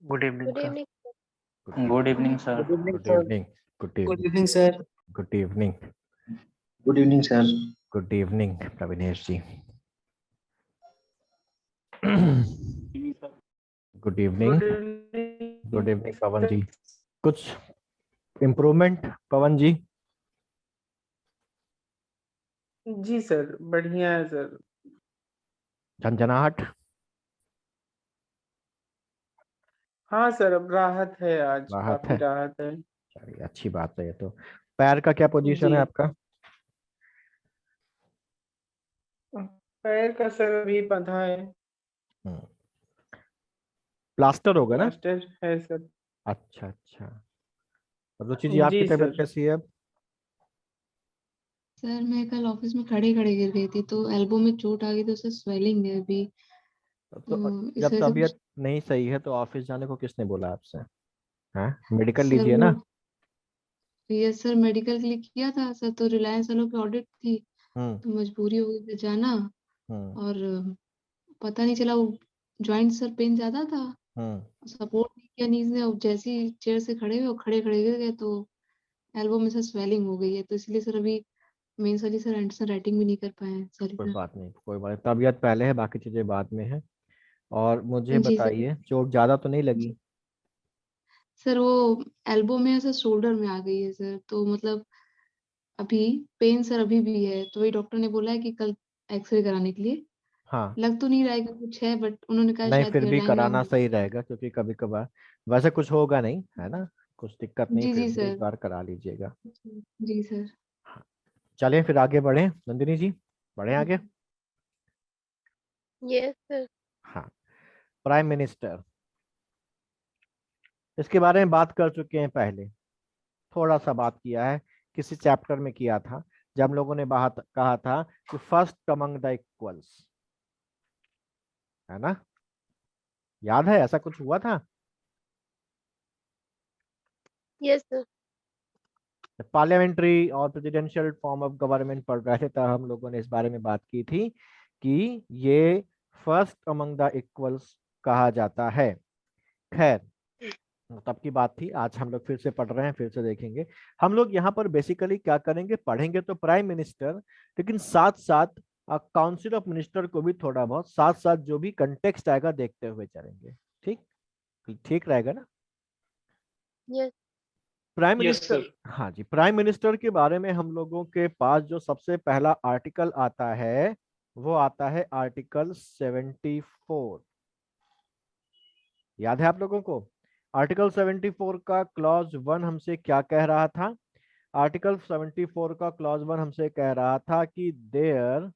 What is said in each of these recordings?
Good evening good sir. Evening. Good evening sir. Good evening good sir. Evening good good evening evening sir. Good evening good evening sir. Good evening Pravinesh ji. Good evening. Good evening good evening Pawan ji. कुछ improvement पवन जी? जी sir, बढ़िया है sir. झंझनाहट? हाँ sir, अब राहत है, आज राहत काफी है? राहत है। चलिए अच्छी बात है ये तो। पैर का क्या पोजीशन जी, है आपका? पैर का सर अभी बंधा है। प्लास्टर होगा ना? प्लास्टर है सर। अच्छा अच्छा। रुचि जी आपकी जी तबीयत सर। कैसी है अब? सर मैं कल ऑफिस में खड़े खड़े गिर गई थी तो एल्बो में चोट आ गई तो उससे स्वेलिंग है अभी। तो तो इस जब वजह से कुछ तबीयत नहीं सही है तो ऑफिस जाने को किसने बोला आपसे? हाँ, मेडिकल सर लीजिए वो ना। ये सर मेडिकल के लिए किया था सर, तो रिलायंस वालों की ऑडिट थी हम्म तो मजबूरी हो गई फिर जाना। हम्म और पता नहीं चला वो जॉइंट सर पेन ज्यादा था, हम्म सपोर्ट नहीं किया नीज ने, और जैसे ही चेयर से खड़े हुए और खड़े खड़े गिर गए तो एल्बो में से स्वेलिंग हो गई है, तो इसलिए सर अभी मेंस वाली सर एंडरसन राइटिंग भी नहीं कर पाए हैं, सॉरी कोई सर। बात नहीं, कोई बात नहीं। तबीयत पहले है, बाकी चीजें बाद में है। और मुझे जी सर। बताइए, चोट ज्यादा तो नहीं लगी? सर वो एल्बो में है सर, शोल्डर में आ गई है सर, तो मतलब अभी पेन सर अभी भी है, तो वही डॉक्टर ने बोला है कि कल एक्सरे कराने के लिए। हाँ। लग तो नहीं रहा है कि कुछ है, बट उन्होंने कहा नहीं, शायद फिर भी एयरलाइन ना कराना हो। सही रहेगा क्योंकि कभी कभार वैसे कुछ होगा नहीं, है ना? कुछ दिक्कत नहीं, जी फिर जी भी एक सर। बार करा लीजिएगा। जी सर। हाँ। चलिए फिर आगे बढ़े, नंदिनी जी, बढ़े आगे। Yes sir. हाँ। प्राइम मिनिस्टर, इसके बारे में बात कर चुके हैं पहले, थोड़ा सा बात किया है, किसी चैप्टर में किया था, जब हम लोगों ने बात कहा था कि फर्स्ट अमंग द इक्वल्स, है ना? याद है ऐसा कुछ हुआ था? Yes sir. पार्लियामेंट्री और प्रेसिडेंशियल फॉर्म ऑफ गवर्नमेंट पढ़ रहे थे तब हम लोगों ने इस बारे में बात की थी कि ये फर्स्ट अमंग द इक्वल्स कहा जाता है। खैर, तब की बात थी, आज हम लोग फिर से पढ़ रहे हैं, फिर से देखेंगे। हम लोग यहाँ पर बेसिकली क्या करेंगे, पढ़ेंगे तो प्राइम मिनिस्टर, लेकिन साथ साथ काउंसिल ऑफ मिनिस्टर को भी थोड़ा बहुत साथ साथ जो भी कंटेक्स्ट आएगा देखते हुए चलेंगे। ठीक? ठीक रहेगा ना? Yes. Prime yes minister, sir. हाँ जी, प्राइम मिनिस्टर के बारे में हम लोगों के पास जो सबसे पहला आर्टिकल आता है वो आता है आर्टिकल 74। याद है आप लोगों को? आर्टिकल 74 का क्लॉज 1 हमसे क्या कह रहा था? आर्टिकल 74 का क्लॉज 1 हमसे कह रहा था कि there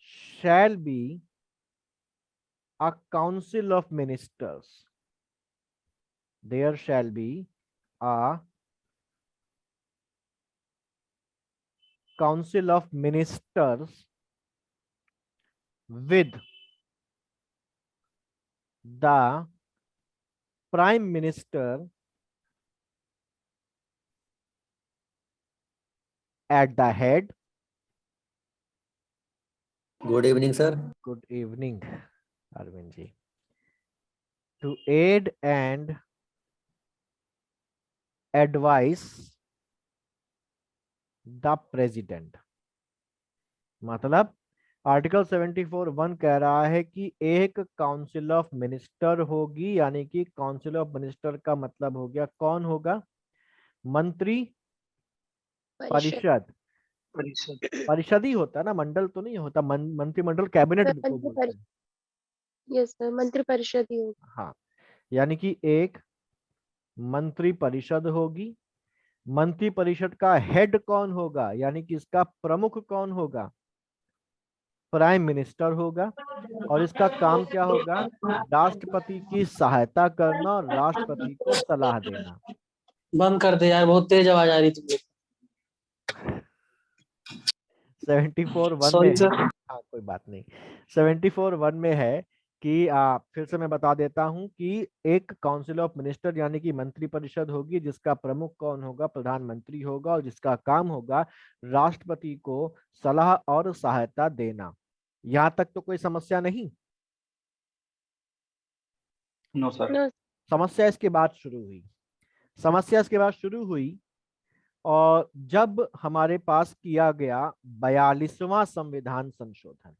shall be a council of ministers, there shall be a council of ministers with the prime minister at the head. Good evening sir. Good evening, Arvind ji. To aid and advise the president. मतलब article 74(1) कह रहा है कि एक council of minister होगी, यानी कि council of minister का मतलब हो गया, कौन होगा? मंत्री परिषद। परिषद। परिषद। परिषद ही होता है ना, मंडल तो नहीं होता। मंत्रिमंडल कैबिनेट को मंत्री बोलते परिषद। हैं। यस सर, मंत्री परिषद ही होगा। हाँ, यानी कि एक मंत्री परिषद होगी। मंत्री परिषद का हेड कौन होगा, यानी कि इसका प्रमुख कौन होगा? प्राइम मिनिस्टर होगा। और इसका काम क्या होगा? राष्ट्रपति की सहायता करना और राष्ट्रपति को सलाह देना। बंद कर दे यार, बहुत तेज आवाज आ रही थी। 74(1) में सॉरी है। सर। हाँ, कोई बात नहीं। 74(1) में है कि फिर से मैं बता देता हूं कि एक काउंसिल ऑफ मिनिस्टर यानी कि मंत्री परिषद होगी, जिसका प्रमुख कौन होगा? प्रधानमंत्री होगा, और जिसका काम होगा राष्ट्रपति को सलाह और सहायता देना। यहां तक तो कोई समस्या नहीं? No sir. No. समस्या इसके बाद शुरू हुई। समस्या इसके बाद शुरू हुई और जब हमारे पास किया गया 42वां संविधान संशोधन।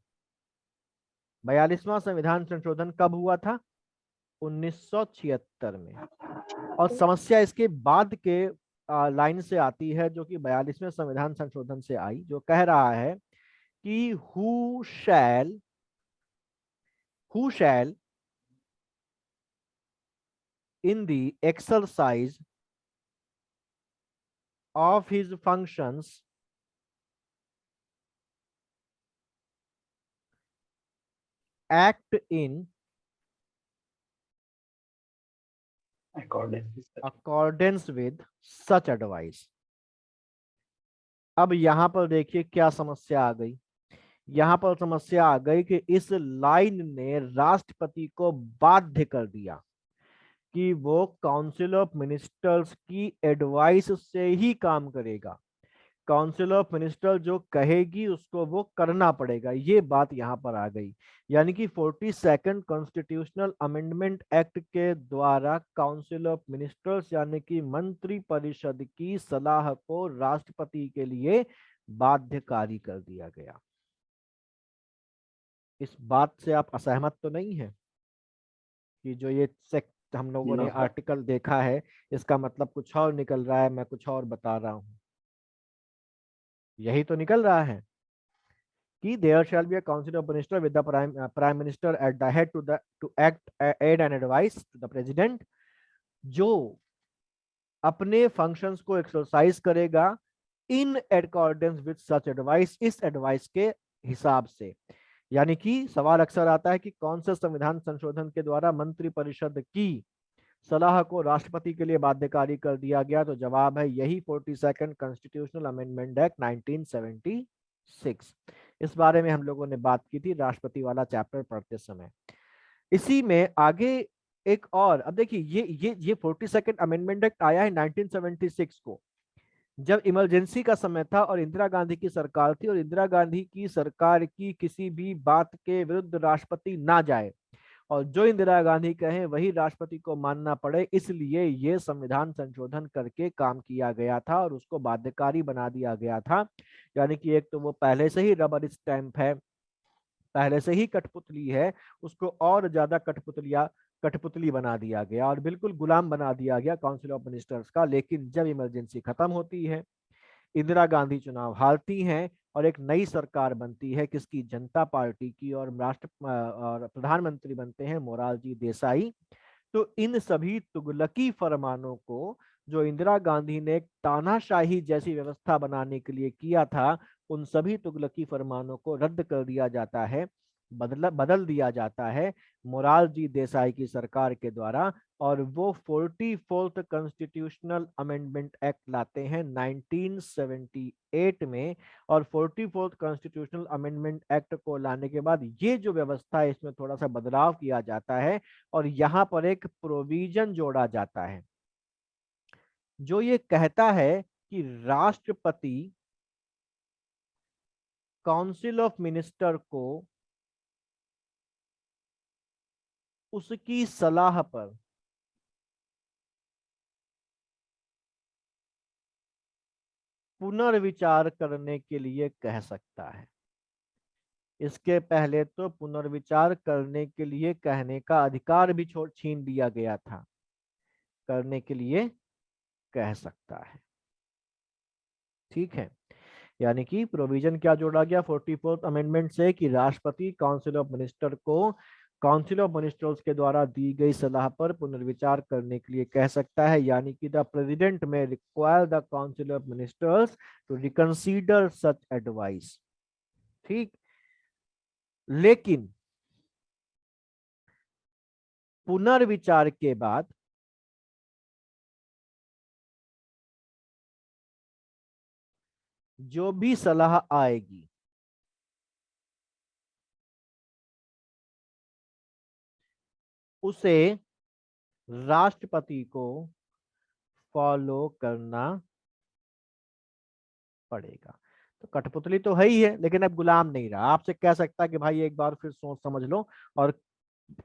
42वां संविधान संशोधन कब हुआ था? 1976 में। और समस्या इसके बाद के लाइन से आती है जो कि 42वें संविधान संशोधन से आई, जो कह रहा है कि who shall in the exercise of his functions act in accordance with such advice। अब यहां पर देखिए क्या समस्या आ गई। यहां पर समस्या आ गई कि इस लाइन ने राष्ट्रपति को बाध्य कर दिया कि वो काउंसिल ऑफ मिनिस्टर्स की एडवाइस से ही काम करेगा। काउंसिल ऑफ मिनिस्टर जो कहेगी उसको वो करना पड़ेगा, ये बात यहां पर आ गई। यानी कि 42nd कॉन्स्टिट्यूशनल अमेंडमेंट एक्ट के द्वारा काउंसिल ऑफ मिनिस्टर्स यानी कि मंत्री परिषद की सलाह को राष्ट्रपति के लिए बाध्यकारी कर दिया गया। इस बात से आप असहमत तो नहीं है कि जो ये हम लोगों ने आर्टिकल देखा है इसका मतलब कुछ और निकल रहा है, मैं कुछ और बता रहा हूं। यही तो निकल रहा है कि there shall be a council of minister with the prime minister at the head to act aid and advise to the president, जो अपने फंक्शंस को एक्सरसाइज करेगा in accordance with such advice, इस एडवाइस के हिसाब से। यानी कि सवाल अक्सर आता है कि कौन से संविधान संशोधन के द्वारा मंत्री परिषद की सलाह को राष्ट्रपति के लिए बाध्यकारी कर दिया गया, तो जवाब है यही 42nd कॉन्स्टिट्यूशनल अमेंडमेंट एक्ट 1976। इस बारे में हम लोगों ने बात की थी राष्ट्रपति वाला चैप्टर पढ़ते समय। इसी में आगे एक और, अब देखिए ये 42nd अमेंडमेंट एक्ट आया है 1976 को, जब इमरजेंसी का समय था और इंदिरा गांधी की सरकार थी, और इंदिरा गांधी की सरकार की किसी भी बात के विरुद्ध राष्ट्रपति ना जाए और जो इंदिरा गांधी कहे वही राष्ट्रपति को मानना पड़े, इसलिए ये संविधान संशोधन करके काम किया गया था और उसको बाध्यकारी बना दिया गया था। यानी कि एक तो वो पहले से ही रबर स्टैंप है, पहले से ही कठपुतली है, उसको और ज्यादा कठपुतली बना दिया गया और बिल्कुल गुलाम बना दिया गया काउंसिल ऑफ मिनिस्टर्स का। लेकिन जब इमरजेंसी खत्म होती है, इंदिरा गांधी चुनाव हारती हैं और एक नई सरकार बनती है किसकी? जनता पार्टी की, और और प्रधानमंत्री बनते हैं मोरारजी देसाई। तो इन सभी तुगलकी फरमानों को जो इंदिरा गांधी ने एक तानाशाही जैसी व्यवस्था बनाने के लिए किया था, उन सभी तुगलकी फरमानों को रद्द कर दिया जाता है, बदल दिया जाता है मोरारजी देसाई की सरकार के द्वारा, और वो 44th कॉन्स्टिट्यूशनल अमेंडमेंट एक्ट लाते हैं 1978 में। और 44th कॉन्स्टिट्यूशनल अमेंडमेंट एक्ट को लाने के बाद ये जो व्यवस्था है इसमें थोड़ा सा बदलाव किया जाता है और यहाँ पर एक प्रोविजन जोड़ा जाता है जो ये कहता है कि राष्ट्रपति काउंसिल ऑफ मिनिस्टर को उसकी सलाह पर पुनर्विचार करने के लिए कह सकता है। इसके पहले तो पुनर्विचार करने के लिए कहने का अधिकार भी छीन लिया गया था, करने के लिए कह सकता है। ठीक है, यानी कि प्रोविजन क्या जोड़ा गया 44th अमेंडमेंट से कि राष्ट्रपति काउंसिल ऑफ मिनिस्टर को काउंसिल ऑफ मिनिस्टर्स के द्वारा दी गई सलाह पर पुनर्विचार करने के लिए कह सकता है। यानी कि the president may require the council of ministers to reconsider such advice. ठीक, लेकिन पुनर्विचार के बाद जो भी सलाह आएगी उसे राष्ट्रपति को फॉलो करना पड़ेगा। तो कठपुतली तो है ही है, लेकिन अब गुलाम नहीं रहा। आपसे कह सकता है कि भाई एक बार फिर सोच समझ लो और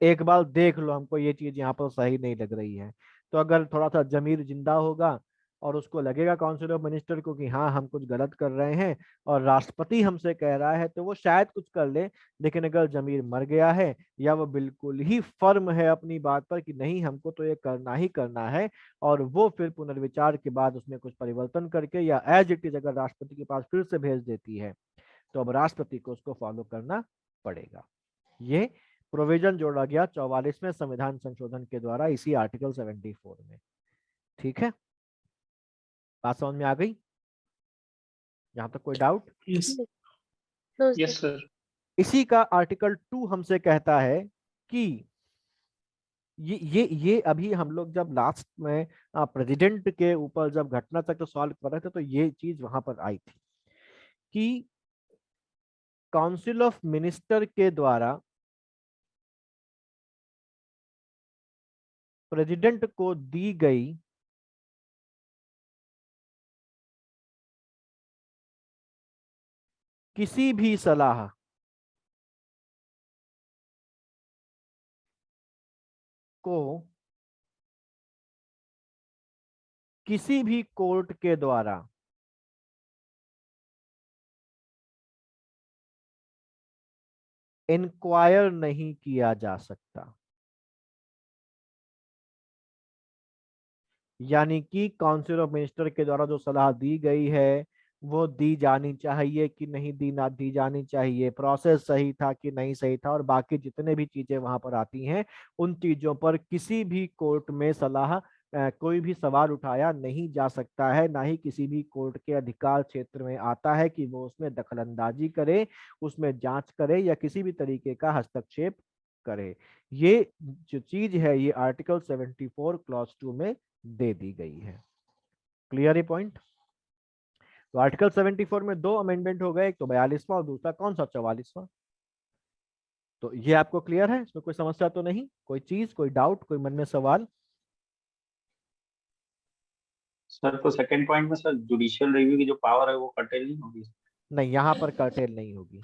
एक बार देख लो, हमको ये चीज यहाँ पर सही नहीं लग रही है। तो अगर थोड़ा सा जमीर जिंदा होगा और उसको लगेगा काउंसिल ऑफ मिनिस्टर को कि हाँ हम कुछ गलत कर रहे हैं और राष्ट्रपति हमसे कह रहा है, तो वो शायद कुछ कर ले। लेकिन अगर जमीर मर गया है या वो बिल्कुल ही फर्म है अपनी बात पर कि नहीं हमको तो ये करना ही करना है, और वो फिर पुनर्विचार के बाद उसमें कुछ परिवर्तन करके या एज इट इज अगर राष्ट्रपति के पास फिर से भेज देती है, तो अब राष्ट्रपति को उसको फॉलो करना पड़ेगा। ये प्रोविजन जोड़ा गया 44वें संविधान संशोधन के द्वारा इसी आर्टिकल 74 में। ठीक है, बात समझ में आ गई? यहां तक कोई doubt? Yes no yes sir. Sir. इसी का आर्टिकल 2 हमसे कहता है कि ये अभी हम लोग जब लास्ट में प्रेसिडेंट के ऊपर जब घटना चक्र सॉल्व कर रहे थे, तो ये चीज वहां पर आई थी कि काउंसिल ऑफ मिनिस्टर के द्वारा प्रेसिडेंट को दी गई किसी भी सलाह को किसी भी कोर्ट के द्वारा इंक्वायर नहीं किया जा सकता। यानी कि काउंसिल ऑफ मिनिस्टर के द्वारा जो सलाह दी गई है वो दी जानी चाहिए कि नहीं दी ना दी जानी चाहिए, प्रोसेस सही था कि नहीं सही था, और बाकी जितने भी चीजें वहां पर आती हैं उन चीजों पर किसी भी कोर्ट में सलाह कोई भी सवाल उठाया नहीं जा सकता है। ना ही किसी भी कोर्ट के अधिकार क्षेत्र में आता है कि वो उसमें दखलंदाजी करे, उसमें जांच करे या किसी भी तरीके का हस्तक्षेप करे। ये जो चीज है ये आर्टिकल 74 क्लॉज 2 में दे दी गई है। क्लियर है पॉइंट? तो आर्टिकल 74 में दो अमेंडमेंट हो गए, एक तो 42वां और दूसरा कौन सा 44वां। तो ये आपको क्लियर है, इसमें कोई समस्या तो नहीं, कोई चीज, कोई डाउट, कोई मन में सवाल? सर तो सेकंड पॉइंट में सर जुडिशियल रिव्यू की जो पावर है वो कर्टेल नहीं होगी? नहीं, यहाँ पर कर्टेल नहीं होगी।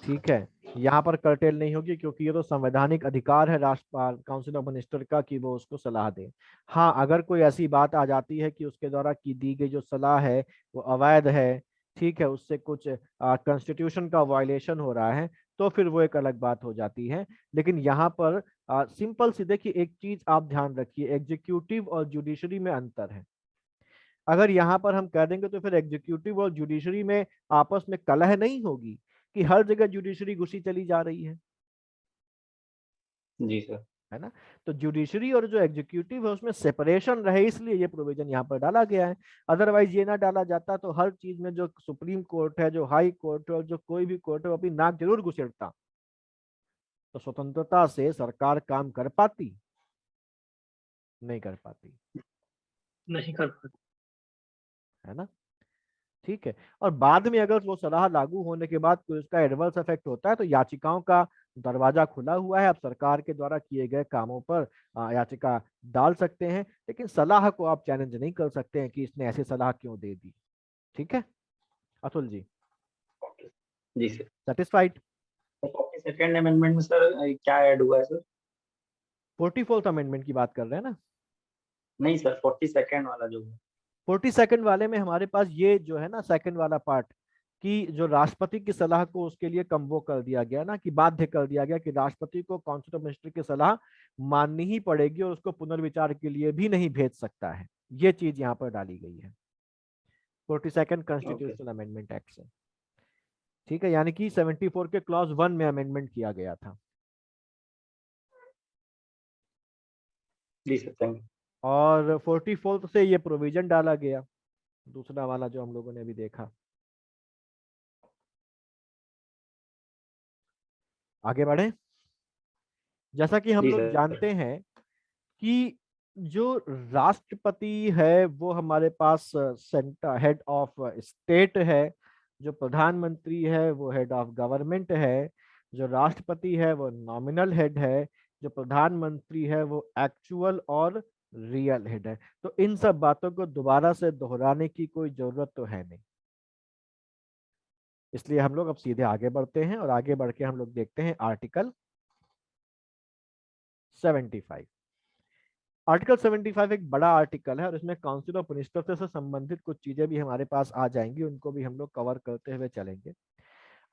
ठीक है, यहाँ पर कर्टेल नहीं होगी क्योंकि ये तो संवैधानिक अधिकार है राष्ट्रपाल काउंसिल ऑफ मिनिस्टर का कि वो उसको सलाह दे। हाँ, अगर कोई ऐसी बात आ जाती है कि उसके द्वारा की दी गई जो सलाह है वो अवैध है, ठीक है, उससे कुछ कॉन्स्टिट्यूशन का वायलेशन हो रहा है, तो फिर वो एक अलग बात हो जाती है। लेकिन यहाँ पर सिंपल सी देखिए, एक चीज आप ध्यान रखिए, एग्जीक्यूटिव और जुडिशरी में अंतर है। अगर यहाँ पर हम कह देंगे तो फिर एग्जीक्यूटिव और जुडिशरी में आपस में कलह नहीं होगी कि हर जगह जुडिशरी घुसी चली जा रही है जी सर। है ना। तो जुडिशरी और जो एग्जीक्यूटिव है उसमें सेपरेशन रहे, इसलिए ये प्रोविजन यहाँ पर डाला गया है। अदरवाइज ये ना डाला जाता तो हर चीज में जो सुप्रीम कोर्ट है, जो हाई कोर्ट है और जो कोई भी कोर्ट है वो अपनी नाक जरूर घुसेड़ता, तो स्वतंत्रता से सरकार काम कर पाती? नहीं कर पाती, नहीं कर पाते। है ना। ठीक है, और बाद में अगर वो सलाह लागू होने के बाद कोई उसका एडवर्स इफेक्ट होता है तो याचिकाओं का दरवाजा खुला हुआ है, आप सरकार के द्वारा किए गए कामों पर याचिका डाल सकते हैं, लेकिन सलाह को आप चैलेंज नहीं कर सकते हैं कि इसने ऐसी सलाह क्यों दे दी। ठीक है अतुल जी, जी सर। सेटिस्फाइड? सेकंड अमेंडमेंट में सर क्या ऐड हुआ है सर? 44th अमेंडमेंट की बात कर रहे हैं ना? नहीं सर, 42nd वाला जो है। 42nd वाले में हमारे पास ये जो है ना सेकंड वाला पार्ट, कि जो राष्ट्रपति की सलाह को उसके लिए कम वो कर दिया गया ना, कि बाध्य कर दिया गया कि राष्ट्रपति को काउंसिल ऑफ मिनिस्टर की सलाह माननी ही पड़ेगी और उसको पुनर्विचार के लिए भी नहीं भेज सकता है। ये चीज यहाँ पर डाली गई है 42nd कॉन्स्टिट्यूशनल अमेंडमेंट एक्ट से। ठीक है, यानी कि 74 के क्लॉज 1 में अमेंडमेंट किया गया था। जी सर, थैंक यू। और 44 से ये प्रोविजन डाला गया, दूसरा वाला जो हम लोगों ने अभी देखा। आगे बढ़े। जैसा कि हम जी लोग सर। जानते हैं कि जो राष्ट्रपति है वो हमारे पास सेंटर हेड ऑफ स्टेट है, जो प्रधानमंत्री है वो हेड ऑफ गवर्नमेंट है, जो राष्ट्रपति है वो नॉमिनल हेड है, जो प्रधानमंत्री है वो एक्चुअल और रियल हेड है। तो इन सब बातों को दोबारा से दोहराने की कोई जरूरत तो है नहीं, इसलिए हम लोग अब सीधे आगे बढ़ते हैं और आगे बढ़ के हम लोग देखते हैं आर्टिकल 75। आर्टिकल 75 एक बड़ा आर्टिकल है और इसमें काउंसिल ऑफ मिनिस्टर से संबंधित कुछ चीजें भी हमारे पास आ जाएंगी, उनको भी हम लोग कवर करते हुए चलेंगे।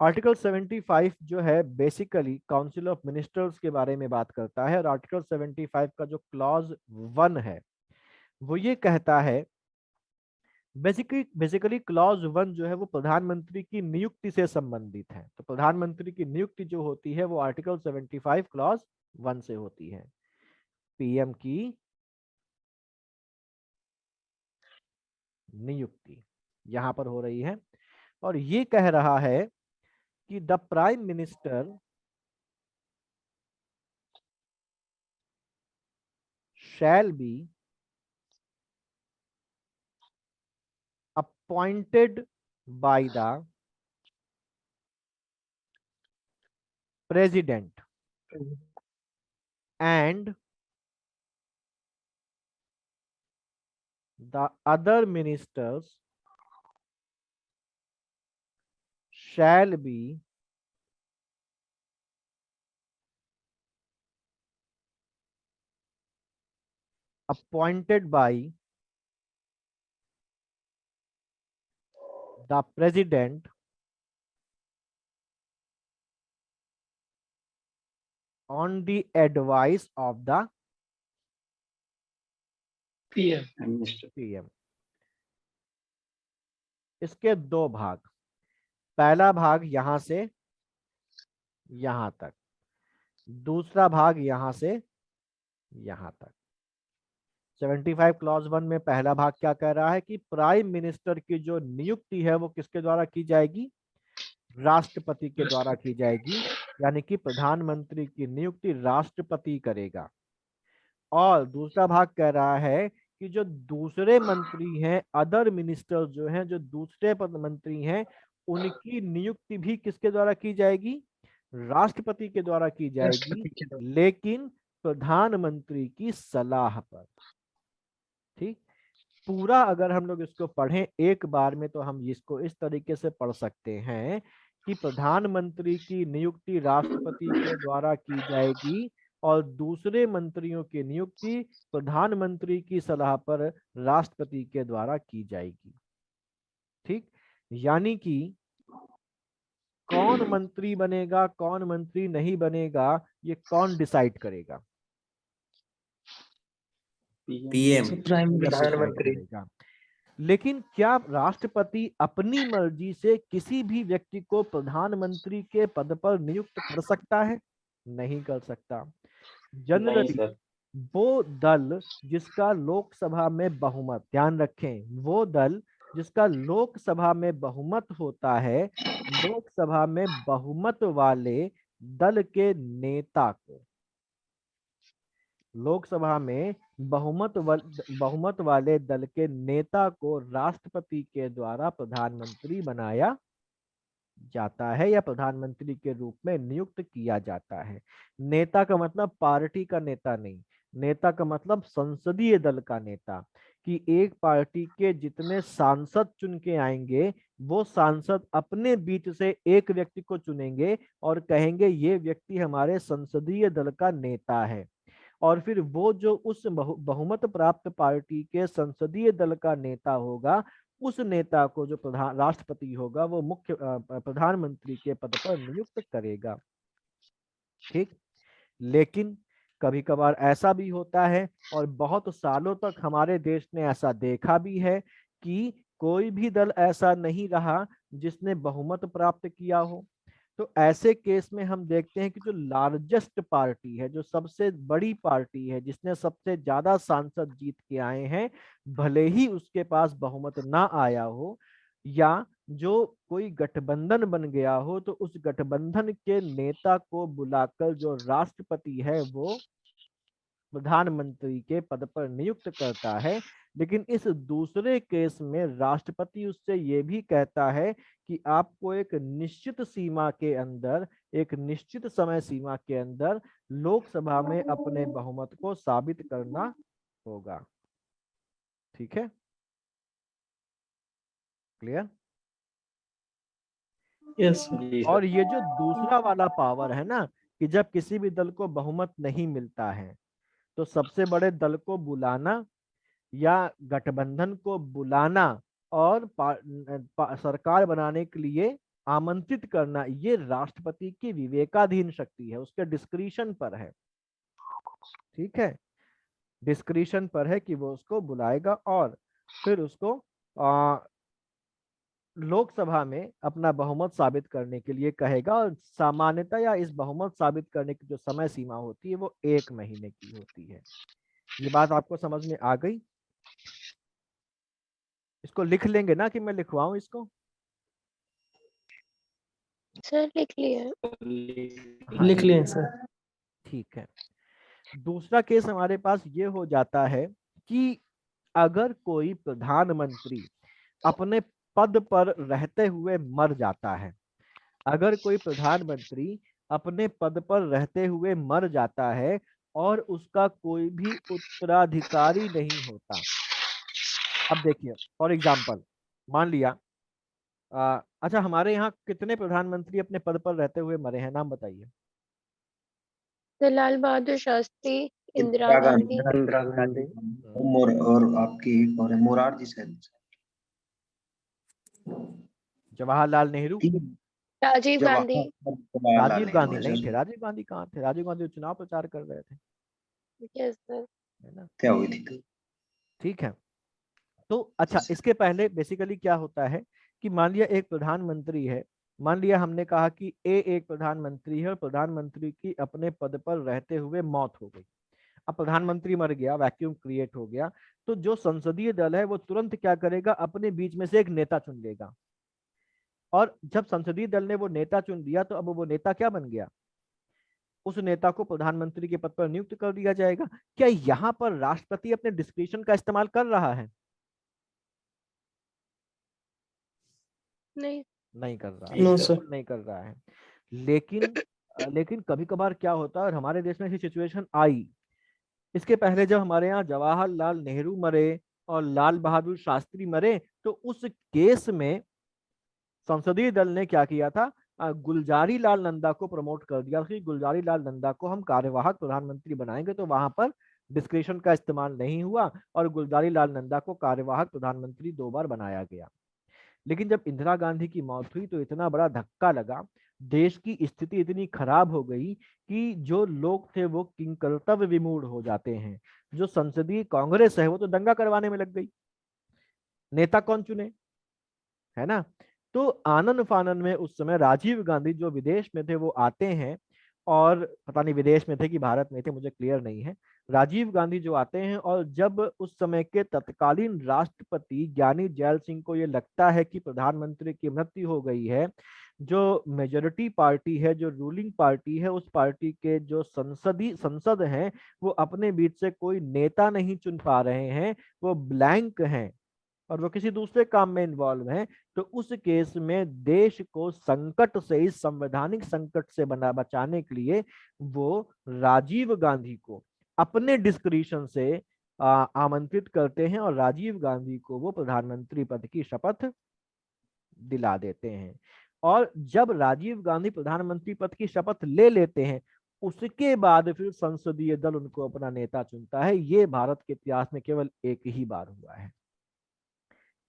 आर्टिकल 75 जो है बेसिकली काउंसिल ऑफ मिनिस्टर्स के बारे में बात करता है और आर्टिकल 75 का जो क्लॉज 1 है वो ये कहता है, बेसिकली क्लॉज 1 जो है वो प्रधानमंत्री की नियुक्ति से संबंधित है। तो प्रधानमंत्री की नियुक्ति जो होती है वो आर्टिकल 75 क्लॉज 1 से होती है। पीएम की नियुक्ति यहां पर हो रही है और ये कह रहा है कि the prime minister shall be appointed by the president and the other ministers shall be appointed by the president on the advice of the minister. PM। इसके दो भाग, पहला भाग यहां से यहां तक, दूसरा भाग यहां से यहां तक। 75 क्लॉज 1 में पहला भाग क्या कह रहा है कि प्राइम मिनिस्टर की जो नियुक्ति है वो किसके द्वारा की जाएगी, राष्ट्रपति के द्वारा की जाएगी, यानी कि प्रधानमंत्री की नियुक्ति राष्ट्रपति करेगा। और दूसरा भाग कह रहा है कि जो दूसरे मंत्री हैं, अदर मिनिस्टर जो हैं, जो दूसरे मंत्री हैं, उनकी नियुक्ति भी किसके द्वारा की जाएगी, राष्ट्रपति के द्वारा की जाएगी, लेकिन प्रधानमंत्री की सलाह पर। ठीक, पूरा अगर हम लोग इसको पढ़ें एक बार में तो हम इसको इस तरीके से पढ़ सकते हैं कि प्रधानमंत्री की नियुक्ति राष्ट्रपति के द्वारा की जाएगी और दूसरे मंत्रियों की नियुक्ति प्रधानमंत्री की सलाह पर राष्ट्रपति के द्वारा की जाएगी। ठीक, यानी कि कौन मंत्री बनेगा कौन मंत्री नहीं बनेगा ये कौन डिसाइड करेगा, पीएम प्रधानमंत्री। करेगा। लेकिन क्या राष्ट्रपति अपनी मर्जी से किसी भी व्यक्ति को प्रधानमंत्री के पद पर नियुक्त कर सकता है? नहीं कर सकता। नहीं जनरली सर। वो दल जिसका लोकसभा में बहुमत, ध्यान रखें, वो दल जिसका लोकसभा में बहुमत होता है, लोकसभा में बहुमत वाले दल के नेता को, लोकसभा में बहुमत वाले दल के नेता को राष्ट्रपति के द्वारा प्रधानमंत्री बनाया जाता है या प्रधानमंत्री के रूप में नियुक्त किया जाता है। नेता का मतलब पार्टी का नेता नहीं, नेता का मतलब संसदीय दल का नेता, कि एक पार्टी के जितने सांसद चुन के आएंगे वो सांसद अपने बीच से एक व्यक्ति को चुनेंगे और कहेंगे ये व्यक्ति हमारे संसदीय दल का नेता है, और फिर वो जो उस बहुमत प्राप्त पार्टी के संसदीय दल का नेता होगा, उस नेता को जो राष्ट्रपति होगा वो मुख्य प्रधानमंत्री के पद पर नियुक्त करेगा। ठीक, लेकिन कभी कभार ऐसा भी होता है और बहुत सालों तक हमारे देश ने ऐसा देखा भी है कि कोई भी दल ऐसा नहीं रहा जिसने बहुमत प्राप्त किया हो। तो ऐसे केस में हम देखते हैं कि जो लार्जेस्ट पार्टी है, जो सबसे बड़ी पार्टी है, जिसने सबसे ज्यादा सांसद जीत के आए हैं, भले ही उसके पास बहुमत ना आया हो या जो कोई गठबंधन बन गया हो, तो उस गठबंधन के नेता को बुलाकर जो राष्ट्रपति है वो प्रधानमंत्री के पद पर नियुक्त करता है। लेकिन इस दूसरे केस में राष्ट्रपति उससे ये भी कहता है कि आपको एक निश्चित सीमा के अंदर, एक निश्चित समय सीमा के अंदर लोकसभा में अपने बहुमत को साबित करना होगा। ठीक है, क्लियर? यस जी और सर। ये जो दूसरा वाला पावर है ना, कि जब किसी भी दल को बहुमत नहीं मिलता है तो सबसे बड़े दल को बुलाना या गठबंधन को बुलाना और सरकार बनाने के लिए आमंत्रित करना, ये राष्ट्रपति की विवेकाधीन शक्ति है, उसके डिस्क्रिशन पर है। ठीक है, डिस्क्रिशन पर है कि वो उसको बुलाएगा और फिर उसको लोकसभा में अपना बहुमत साबित करने के लिए कहेगा। और सामान्यतः या इस बहुमत साबित करने की जो समय सीमा होती है वो 1 महीने की होती है। ये बात आपको समझ में आ गई? इसको लिख लेंगे ना कि मैं लिखवाऊं इसको? सर लिख लिया। हाँ, लिख लिए सर। ठीक है। दूसरा केस हमारे पास ये हो जाता है कि अगर कोई प्रधानमंत्री अपने पद पर रहते हुए मर जाता है, अगर कोई प्रधानमंत्री अपने पद पर रहते हुए मर जाता है और उसका कोई भी उत्तराधिकारी नहीं होता। अब देखिए, फॉर एग्जाम्पल मान लिया अच्छा, हमारे यहाँ कितने प्रधानमंत्री अपने पद पर रहते हुए मरे हैं, नाम बताइए। सर लाल बहादुर शास्त्री, इंदिरा गांधी, इंदिरा गांधी। और आपकी एक और है मोरारजी शायद। जवाहरलाल नेहरू, राजीव गांधी। राजीव गांधी नहीं थे। राजीव गांधी कहाँ थे? राजीव गांधी चुनाव प्रचार कर रहे थे, यस सर। है ना? क्या हुई थी? ठीक है, तो अच्छा, इसके पहले बेसिकली क्या होता है कि मान लिया एक प्रधानमंत्री है, मान लिया हमने कहा कि ए एक प्रधानमंत्री है और प्रधानमंत्री की अपने पद पर रहते हुए मौत हो गई। अब प्रधानमंत्री मर गया, वैक्यूम क्रिएट हो गया, तो जो संसदीय दल है वो तुरंत क्या करेगा, अपने बीच में से एक नेता चुन लेगा। और जब संसदीय दल ने वो नेता चुन लिया तो अब वो नेता क्या बन गया, उस नेता को प्रधानमंत्री के पद पर नियुक्त कर दिया जाएगा। क्या यहाँ पर राष्ट्रपति अपने डिस्क्रिप्शन का इस्तेमाल कर रहा है? नहीं कर रहा है, नो बिल्कुल सर। नहीं कर रहा है। लेकिन कभी कभार क्या होता है, और हमारे देश में ऐसी सिचुएशन आई, इसके पहले जब हमारे यहाँ जवाहरलाल नेहरू मरे और लाल बहादुर शास्त्री मरे, तो उस केस में संसदीय दल ने क्या किया था, गुलजारी लाल नंदा को प्रमोट कर दिया कि गुलजारी लाल नंदा को हम कार्यवाहक प्रधानमंत्री बनाएंगे। तो वहां पर डिस्क्रिप्शन का इस्तेमाल नहीं हुआ और गुलजारी लाल नंदा को कार्यवाहक प्रधानमंत्री 2 बार बनाया गया। लेकिन जब इंदिरा गांधी की मौत हुई तो इतना बड़ा धक्का लगा, देश की स्थिति इतनी खराब हो गई कि जो लोग थे वो किंकर्तव्य विमूढ़ हो जाते हैं। जो संसदीय कांग्रेस है वो तो दंगा करवाने में लग गई, नेता कौन चुने, है ना? तो आनन फानन में उस समय राजीव गांधी जो विदेश में थे वो आते हैं, और पता नहीं विदेश में थे कि भारत में थे, मुझे क्लियर नहीं है। राजीव गांधी जो आते हैं और जब उस समय के तत्कालीन राष्ट्रपति ज्ञानी जैल सिंह को ये लगता है कि प्रधानमंत्री की मृत्यु हो गई है, जो मेजोरिटी पार्टी है, जो रूलिंग पार्टी है, उस पार्टी के जो संसद हैं वो अपने बीच से कोई नेता नहीं चुन पा रहे हैं, वो ब्लैंक हैं और वो किसी दूसरे काम में इन्वॉल्व हैं, तो उस केस में देश को संकट से, इस संवैधानिक संकट से बचाने के लिए वो राजीव गांधी को अपने डिस्क्रिशन से आमंत्रित करते हैं और राजीव गांधी को वो प्रधानमंत्री पद की शपथ दिला देते हैं। और जब राजीव गांधी प्रधानमंत्री पद की शपथ ले लेते हैं, उसके बाद फिर संसदीय दल उनको अपना नेता चुनता है। ये भारत के इतिहास में केवल एक ही बार हुआ है,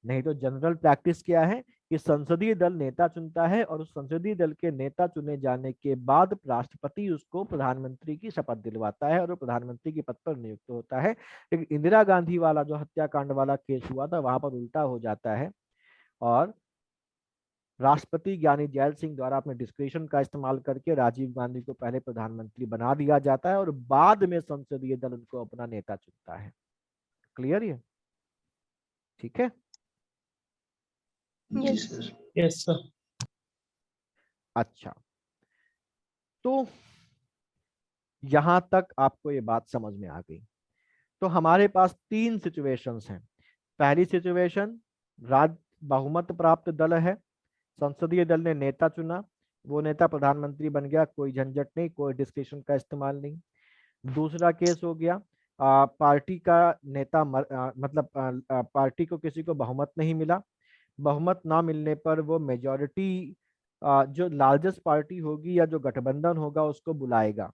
नहीं तो जनरल प्रैक्टिस क्या है कि संसदीय दल नेता चुनता है और उस संसदीय दल के नेता चुने जाने के बाद राष्ट्रपति उसको प्रधानमंत्री की शपथ दिलवाता है और वो प्रधानमंत्री के पद पर नियुक्त होता है। लेकिन इंदिरा गांधी वाला जो हत्याकांड वाला केस हुआ था वहां पर उल्टा हो जाता है और राष्ट्रपति ज्ञानी जैल सिंह द्वारा अपने डिस्क्रिप्शन का इस्तेमाल करके राजीव गांधी को पहले प्रधानमंत्री बना दिया जाता है और बाद में संसदीय दल उनको अपना नेता चुनता है। क्लियर ये? ठीक है, यस सर। अच्छा, तो यहां तक आपको ये बात समझ में आ गई। तो हमारे पास 3 सिचुएशंस हैं। पहली सिचुएशन, बहुमत प्राप्त दल है, संसदीय दल ने नेता चुना, वो नेता प्रधानमंत्री बन गया, कोई झंझट नहीं, कोई डिस्कशन का इस्तेमाल नहीं। दूसरा केस हो गया, पार्टी का नेता मतलब पार्टी को किसी को बहुमत नहीं मिला, बहुमत ना मिलने पर वो मेजॉरिटी जो लार्जेस्ट पार्टी होगी या जो गठबंधन होगा उसको बुलाएगा,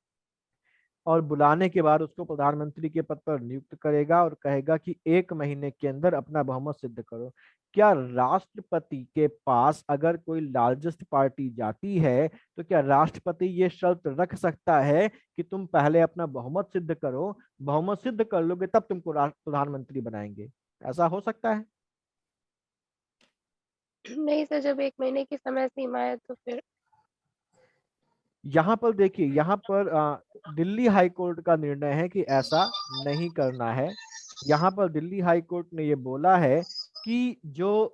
और बुलाने के बाद उसको प्रधानमंत्री के पद पर नियुक्त करेगा और कहेगा कि 1 महीने के अंदर अपना बहुमत सिद्ध करो। क्या राष्ट्रपति के पास अगर कोई लार्जेस्ट पार्टी जाती है तो क्या राष्ट्रपति ये शर्त रख सकता है कि तुम पहले अपना बहुमत सिद्ध करो, बहुमत सिद्ध कर लोगे तब तुमको प्रधानमंत्री बनाएंगे? ऐसा हो सकता है? नहीं सर, जब 1 महीने की समय सीमा है तो फिर यहाँ पर देखिए, यहाँ पर दिल्ली हाई कोर्ट का निर्णय है कि ऐसा नहीं करना है। यहाँ पर दिल्ली हाई कोर्ट ने ये बोला है कि जो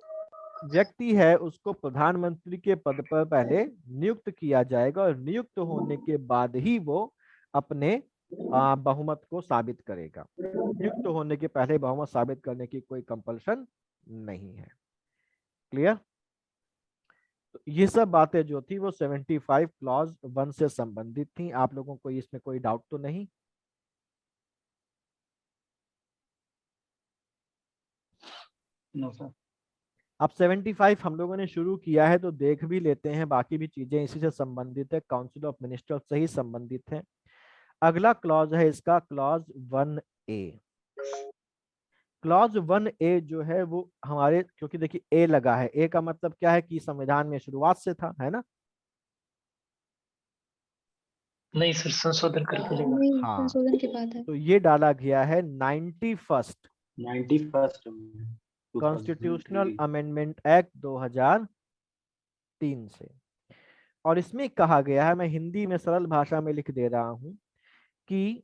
व्यक्ति है उसको प्रधानमंत्री के पद पर पहले नियुक्त किया जाएगा और नियुक्त होने के बाद ही वो अपने बहुमत को साबित करेगा। नियुक्त होने के पहले बहुमत साबित करने की कोई कंपल्शन नहीं है। क्लियर? तो ये सब बातें जो थी वो 75 क्लॉज 1 से संबंधित थी। आप लोगों को इसमें कोई डाउट तो नहीं? No sir. अब 75 हम लोगों ने शुरू किया है तो देख भी लेते हैं, बाकी भी चीजें इसी से संबंधित है, काउंसिल ऑफ मिनिस्टर्स से ही संबंधित है। अगला क्लॉज है इसका क्लॉज 1A। क्लॉज 1A जो है वो हमारे, क्योंकि देखिए ए लगा है, ए का मतलब क्या है कि संविधान में शुरुआत से था, है ना? नहीं सर, संशोधन करके लेगा। नहीं, हाँ, संशोधन के बाद है। तो ये डाला गया है 91st 91st constitutional amendment act 2003 से। और इसमें कहा गया है, मैं हिंदी में सरल भाषा में लिख दे रहा हूं कि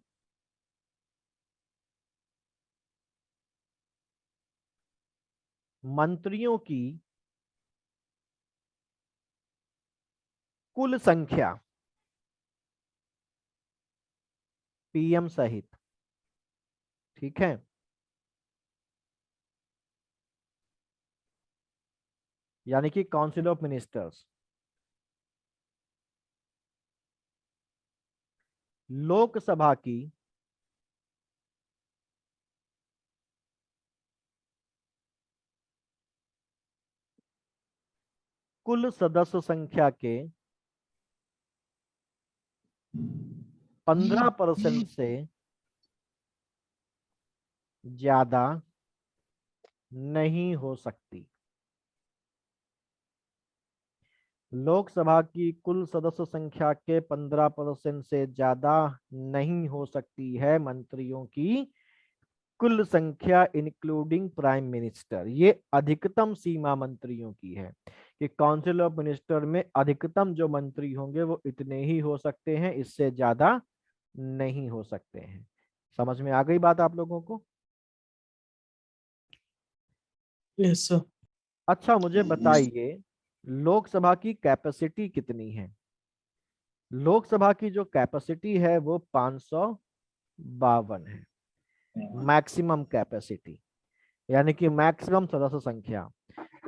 मंत्रियों की कुल संख्या पीएम सहित, ठीक है, यानी कि काउंसिल ऑफ मिनिस्टर्स, लोकसभा की कुल सदस्य संख्या के 15% से ज्यादा नहीं हो सकती। लोकसभा की कुल सदस्य संख्या के 15% से ज्यादा नहीं हो सकती है मंत्रियों की कुल संख्या इंक्लूडिंग प्राइम मिनिस्टर। ये अधिकतम सीमा मंत्रियों की है कि काउंसिल ऑफ मिनिस्टर में अधिकतम जो मंत्री होंगे वो इतने ही हो सकते हैं, इससे ज्यादा नहीं हो सकते हैं। समझ में आ गई बात आप लोगों को? Yes sir. अच्छा, मुझे बताइए लोकसभा की कैपेसिटी कितनी है? लोकसभा की जो कैपेसिटी है वो 552 है, मैक्सिमम कैपेसिटी, यानी कि मैक्सिमम सदस्य संख्या।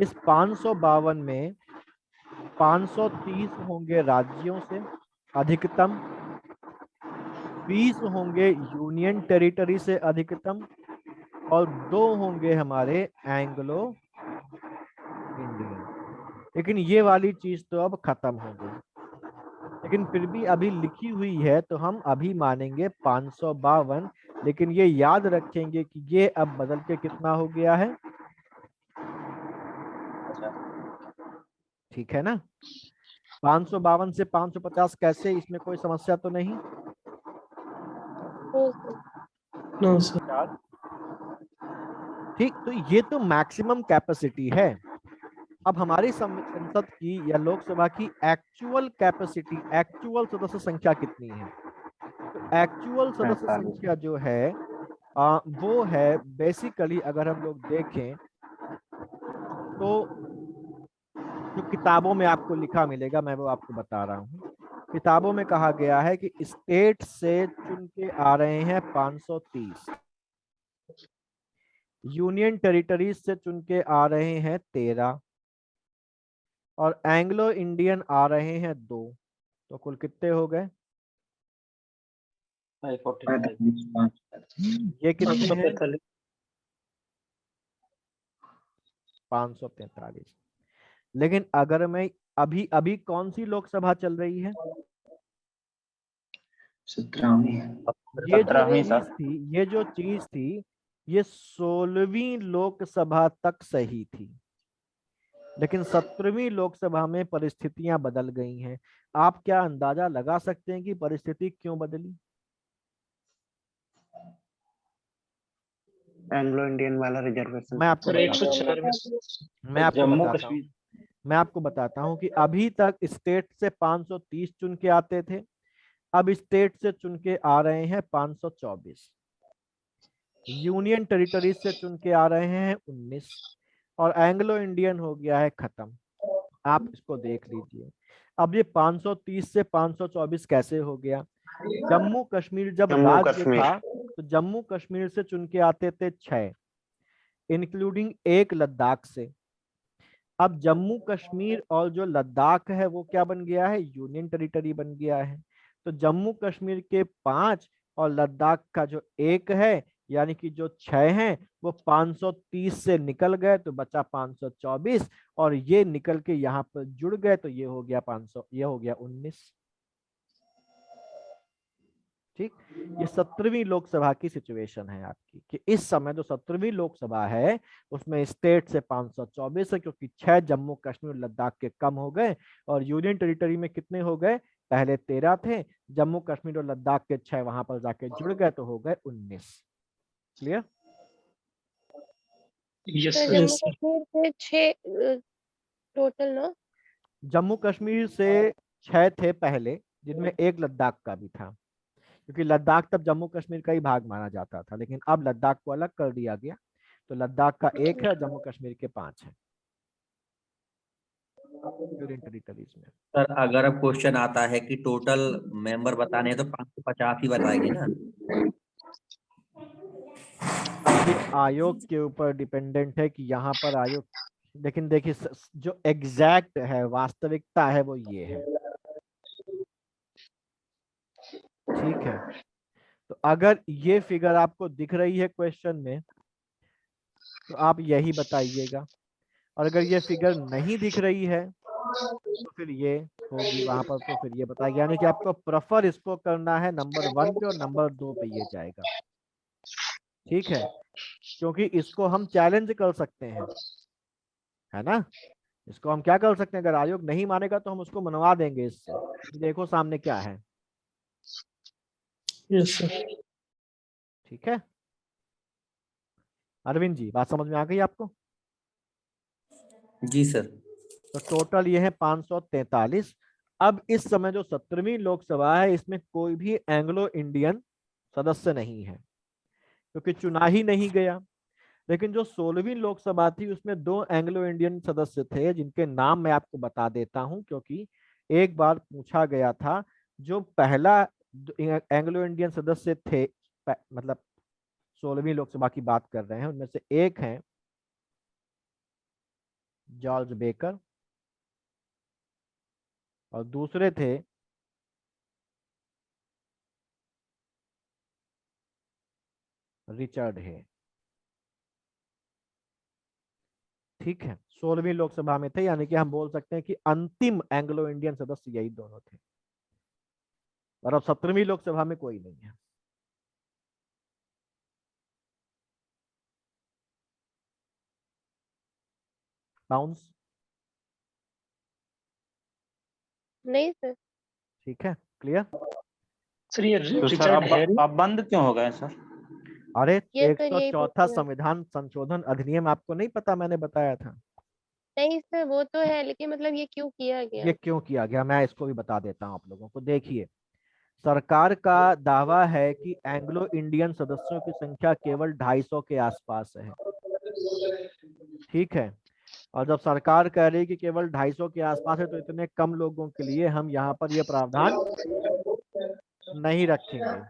इस 552 में 530 होंगे राज्यों से अधिकतम, 20 होंगे यूनियन टेरिटरी से अधिकतम, और 2 होंगे हमारे एंग्लो इंडियन। लेकिन ये वाली चीज तो अब खत्म हो गई, लेकिन फिर भी अभी लिखी हुई है तो हम अभी मानेंगे 552, लेकिन ये याद रखेंगे कि ये अब बदल के कितना हो गया है, ठीक है ना? 552 से 550 कैसे, इसमें कोई समस्या तो नहीं? No sir. ठीक, तो ये तो मैक्सिमम कैपेसिटी है। अब हमारी संसद की या लोकसभा की एक्चुअल कैपेसिटी, एक्चुअल सदस्य संख्या कितनी है? तो एक्चुअल सदस्य संख्या जो है वो है बेसिकली, अगर हम लोग देखें तो जो किताबों में आपको लिखा मिलेगा मैं वो आपको बता रहा हूँ। किताबों में कहा गया है कि स्टेट से चुन के आ रहे हैं 530, यूनियन टेरिटरीज से चुन के आ रहे हैं 13, और एंग्लो इंडियन आ रहे हैं 2। तो कुल कितने हो गए? ये कितने हैं? 545। लेकिन अगर मैं अभी अभी कौन सी लोकसभा चल रही है? 17वीं ये जो चीज थी ये 16वीं लोकसभा तक सही थी, लेकिन 17वीं लोकसभा में परिस्थितियां बदल गई हैं। आप क्या अंदाजा लगा सकते हैं कि परिस्थिति क्यों बदली? एंग्लो इंडियन वाला रिजर्वेशन। मैं आपको सर बताता हूँ 104 में मैं आपको बताता हूँ कि अभी तक स्टेट से 530 चुन के आते थे, अब स्टेट से चुन के आ रहे हैं 524, यूनियन टेरिटरीज से चुन के आ रहे हैं 19, और एंग्लो इंडियन हो गया है खत्म। आप इसको देख लीजिए। अब ये 530 से 524 कैसे हो गया? जम्मू कश्मीर जब राज्य था तो जम्मू कश्मीर से चुन के आते थे 6, इंक्लूडिंग एक लद्दाख से। अब जम्मू कश्मीर और जो लद्दाख है वो क्या बन गया है? यूनियन टेरिटरी बन गया है। तो जम्मू कश्मीर के 5 और लद्दाख का जो 1 है, यानी कि जो 6 हैं, वो 530 से निकल गए तो बचा 524, और ये निकल के यहाँ पर जुड़ गए तो ये हो गया 500, ये हो गया 19। ठीक, ये 17वीं लोकसभा की सिचुएशन है आपकी, कि इस समय जो 17वीं लोकसभा है उसमें स्टेट से 524 है, क्योंकि 6 जम्मू कश्मीर लद्दाख के कम हो गए, और यूनियन टेरिटरी में कितने हो गए? पहले 13 थे, जम्मू कश्मीर और लद्दाख के 6 वहां पर जाके जुड़ गए तो हो गए 19। Clear? Yes sir sir. Jammu Kashmir से 6 टोटल ना? जम्मू कश्मीर से 6 थे पहले, जिनमें एक लद्दाख का भी था, क्योंकि लद्दाख तब जम्मू कश्मीर का ही भाग माना जाता था, लेकिन अब लद्दाख को अलग कर दिया गया, तो लद्दाख का 1 है, जम्मू कश्मीर के 5 है यूनियन टेरिटरीज में। सर अगर अब क्वेश्चन आता है कि टोटल मेंबर बताने हैं तो 550 ही बताएंगे ना? ये आयोग के ऊपर डिपेंडेंट है कि यहाँ पर आयोग, लेकिन देखिए जो एग्जैक्ट है, वास्तविकता है, वो ये है। ठीक है, तो अगर ये फिगर आपको दिख रही है क्वेश्चन में तो आप यही बताइएगा, और अगर ये फिगर नहीं दिख रही है तो फिर ये होगी वहां पर, तो फिर ये बताएगा, यानी कि आपको प्रेफर इसको करना है नंबर 1 पे, और नंबर 2 पे ये जाएगा। ठीक है, क्योंकि इसको हम चैलेंज कर सकते हैं, है ना? इसको हम क्या कर सकते हैं, अगर आयोग नहीं मानेगा तो हम उसको मनवा देंगे इससे। देखो सामने क्या है। Yes sir. ठीक है अरविंद जी, बात समझ में आ गई आपको? जी सर। तो टोटल ये है 543। अब इस समय जो 17वीं लोकसभा है इसमें कोई भी एंग्लो इंडियन सदस्य नहीं है, क्योंकि चुना ही नहीं गया। लेकिन जो 16वीं लोकसभा थी उसमें 2 एंग्लो इंडियन सदस्य थे, जिनके नाम मैं आपको बता देता हूं, क्योंकि एक बार पूछा गया था। जो पहला एंग्लो इंडियन सदस्य थे, मतलब 16वीं लोकसभा की बात कर रहे हैं, उनमें से एक हैं जॉर्ज बेकर, और दूसरे थे रिचर्ड हे। ठीक है, 16वीं लोकसभा में थे, यानी कि हम बोल सकते हैं कि अंतिम एंग्लो इंडियन सदस्य यही दोनों थे, और अब 17वीं लोकसभा में कोई नहीं है। बाउंस? नहीं सर। ठीक है, क्लियर? सर ये तो सर रिचर्ड हैरी। अब बंद क्यों हो गए सर? अरे ये सर यही 104 पूछ रहे हैं। संविधान संशोधन अधिनियम आपको नहीं पता? मैंने बताया था। नहीं सर वो तो है, लेकिन मतलब ये क्यों किया गया? ये क्यों किया गया मैं इसको भी बता देता हूं आप लोगों को। देखिए, सरकार का दावा है कि एंग्लो इंडियन सदस्यों की संख्या केवल 250 के आसपास है। ठीक है, और जब सरकार कह रही है कि केवल 250 के आसपास है, तो इतने कम लोगों के लिए हम यहाँ पर ये प्रावधान नहीं रखेंगे,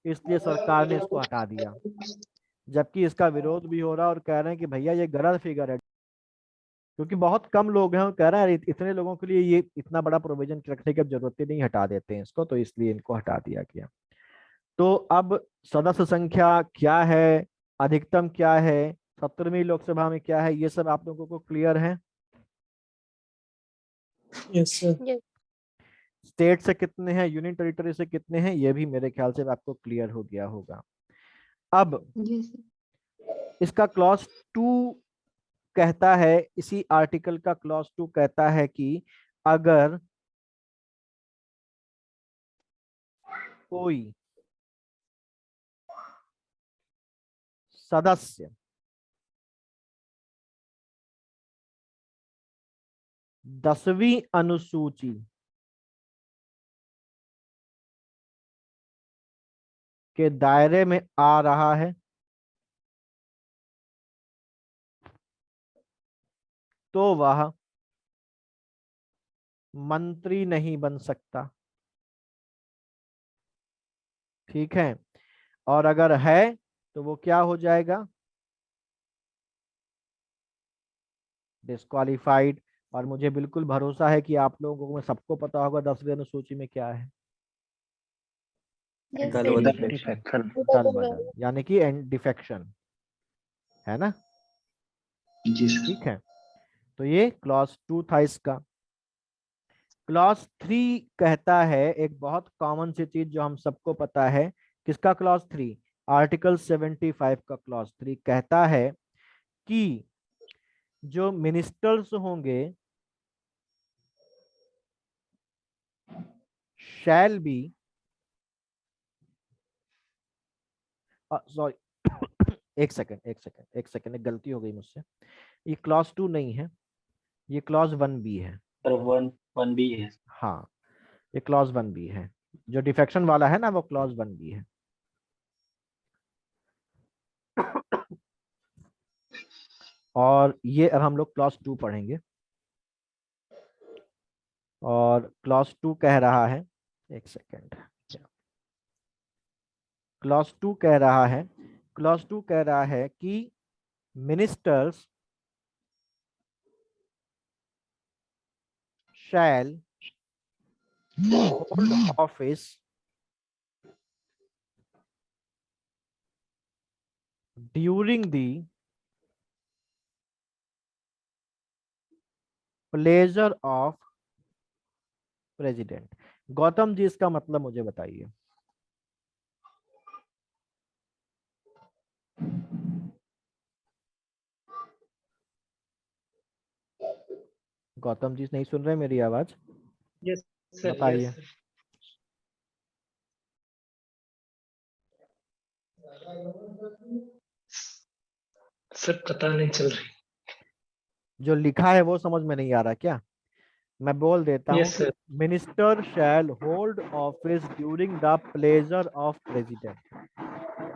इसलिए सरकार ने इसको हटा दिया। जबकि इसका विरोध भी हो रहा है और कह रहे हैं कि भैया ये गलत फिगर है, क्योंकि बहुत कम लोग हैं। कह रहा है इतने लोगों के लिए ये इतना बड़ा प्रोविजन रखने की जरूरत ही नहीं, हटा देते हैं इसको, तो इसलिए इनको हटा दिया गया। तो अब सदस्य संख्या क्या है, अधिकतम क्या है, 17वीं लोकसभा में क्या है, ये सब आप लोगों को क्लियर है? Yes sir. यस। स्टेट से कितने हैं, यूनियन टेरिटरी से कितने हैं, ये भी मेरे ख्याल से आपको क्लियर हो गया होगा। अब जी सर। इसका क्लॉज 2 कहता है, इसी आर्टिकल का क्लॉज 2 कहता है कि अगर कोई सदस्य 10वीं अनुसूची के दायरे में आ रहा है तो वह मंत्री नहीं बन सकता। ठीक है, और अगर है तो वो क्या हो जाएगा, डिस्क्वालिफाइड। और मुझे बिल्कुल भरोसा है कि आप लोगों को सबको पता होगा 10वीं अनुसूची में क्या है, यस दल सर। बदल। डिफेक्शन। दल बदल, यानी कि डिफेक्शन, है ना। जी सर। ठीक है, तो ये क्लॉज 2 था इसका। क्लॉज 3 कहता है एक बहुत कॉमन सी चीज जो हम सबको पता है। किसका क्लॉज 3? आर्टिकल 75 का क्लॉज 3 कहता है कि जो मिनिस्टर्स होंगे शैल बी, सॉरी एक सेकंड एक गलती हो गई मुझसे। ये क्लॉज 2 नहीं है, ये क्लॉज 1B है। सर 1B है। हाँ, ये क्लॉज 1B है। जो डिफेक्शन वाला है ना वो क्लॉज 1B है। और ये अब हम लोग क्लॉज 2 पढ़ेंगे। और क्लॉज 2 कह रहा है, एक सेकेंड, क्लॉज 2 कह रहा है, क्लॉज 2 कह रहा है कि ministers shall hold office during the pleasure of president। Gautam ji इसका मतलब मुझे बताइए। गौतम जी नहीं सुन रहे मेरी आवाज? Yes sir. बताइए। यस सर, पता नहीं चल रही। जो लिखा है वो समझ में नहीं आ रहा क्या? मैं बोल देता हूँ yes sir. Minister shall hold office during the pleasure of president.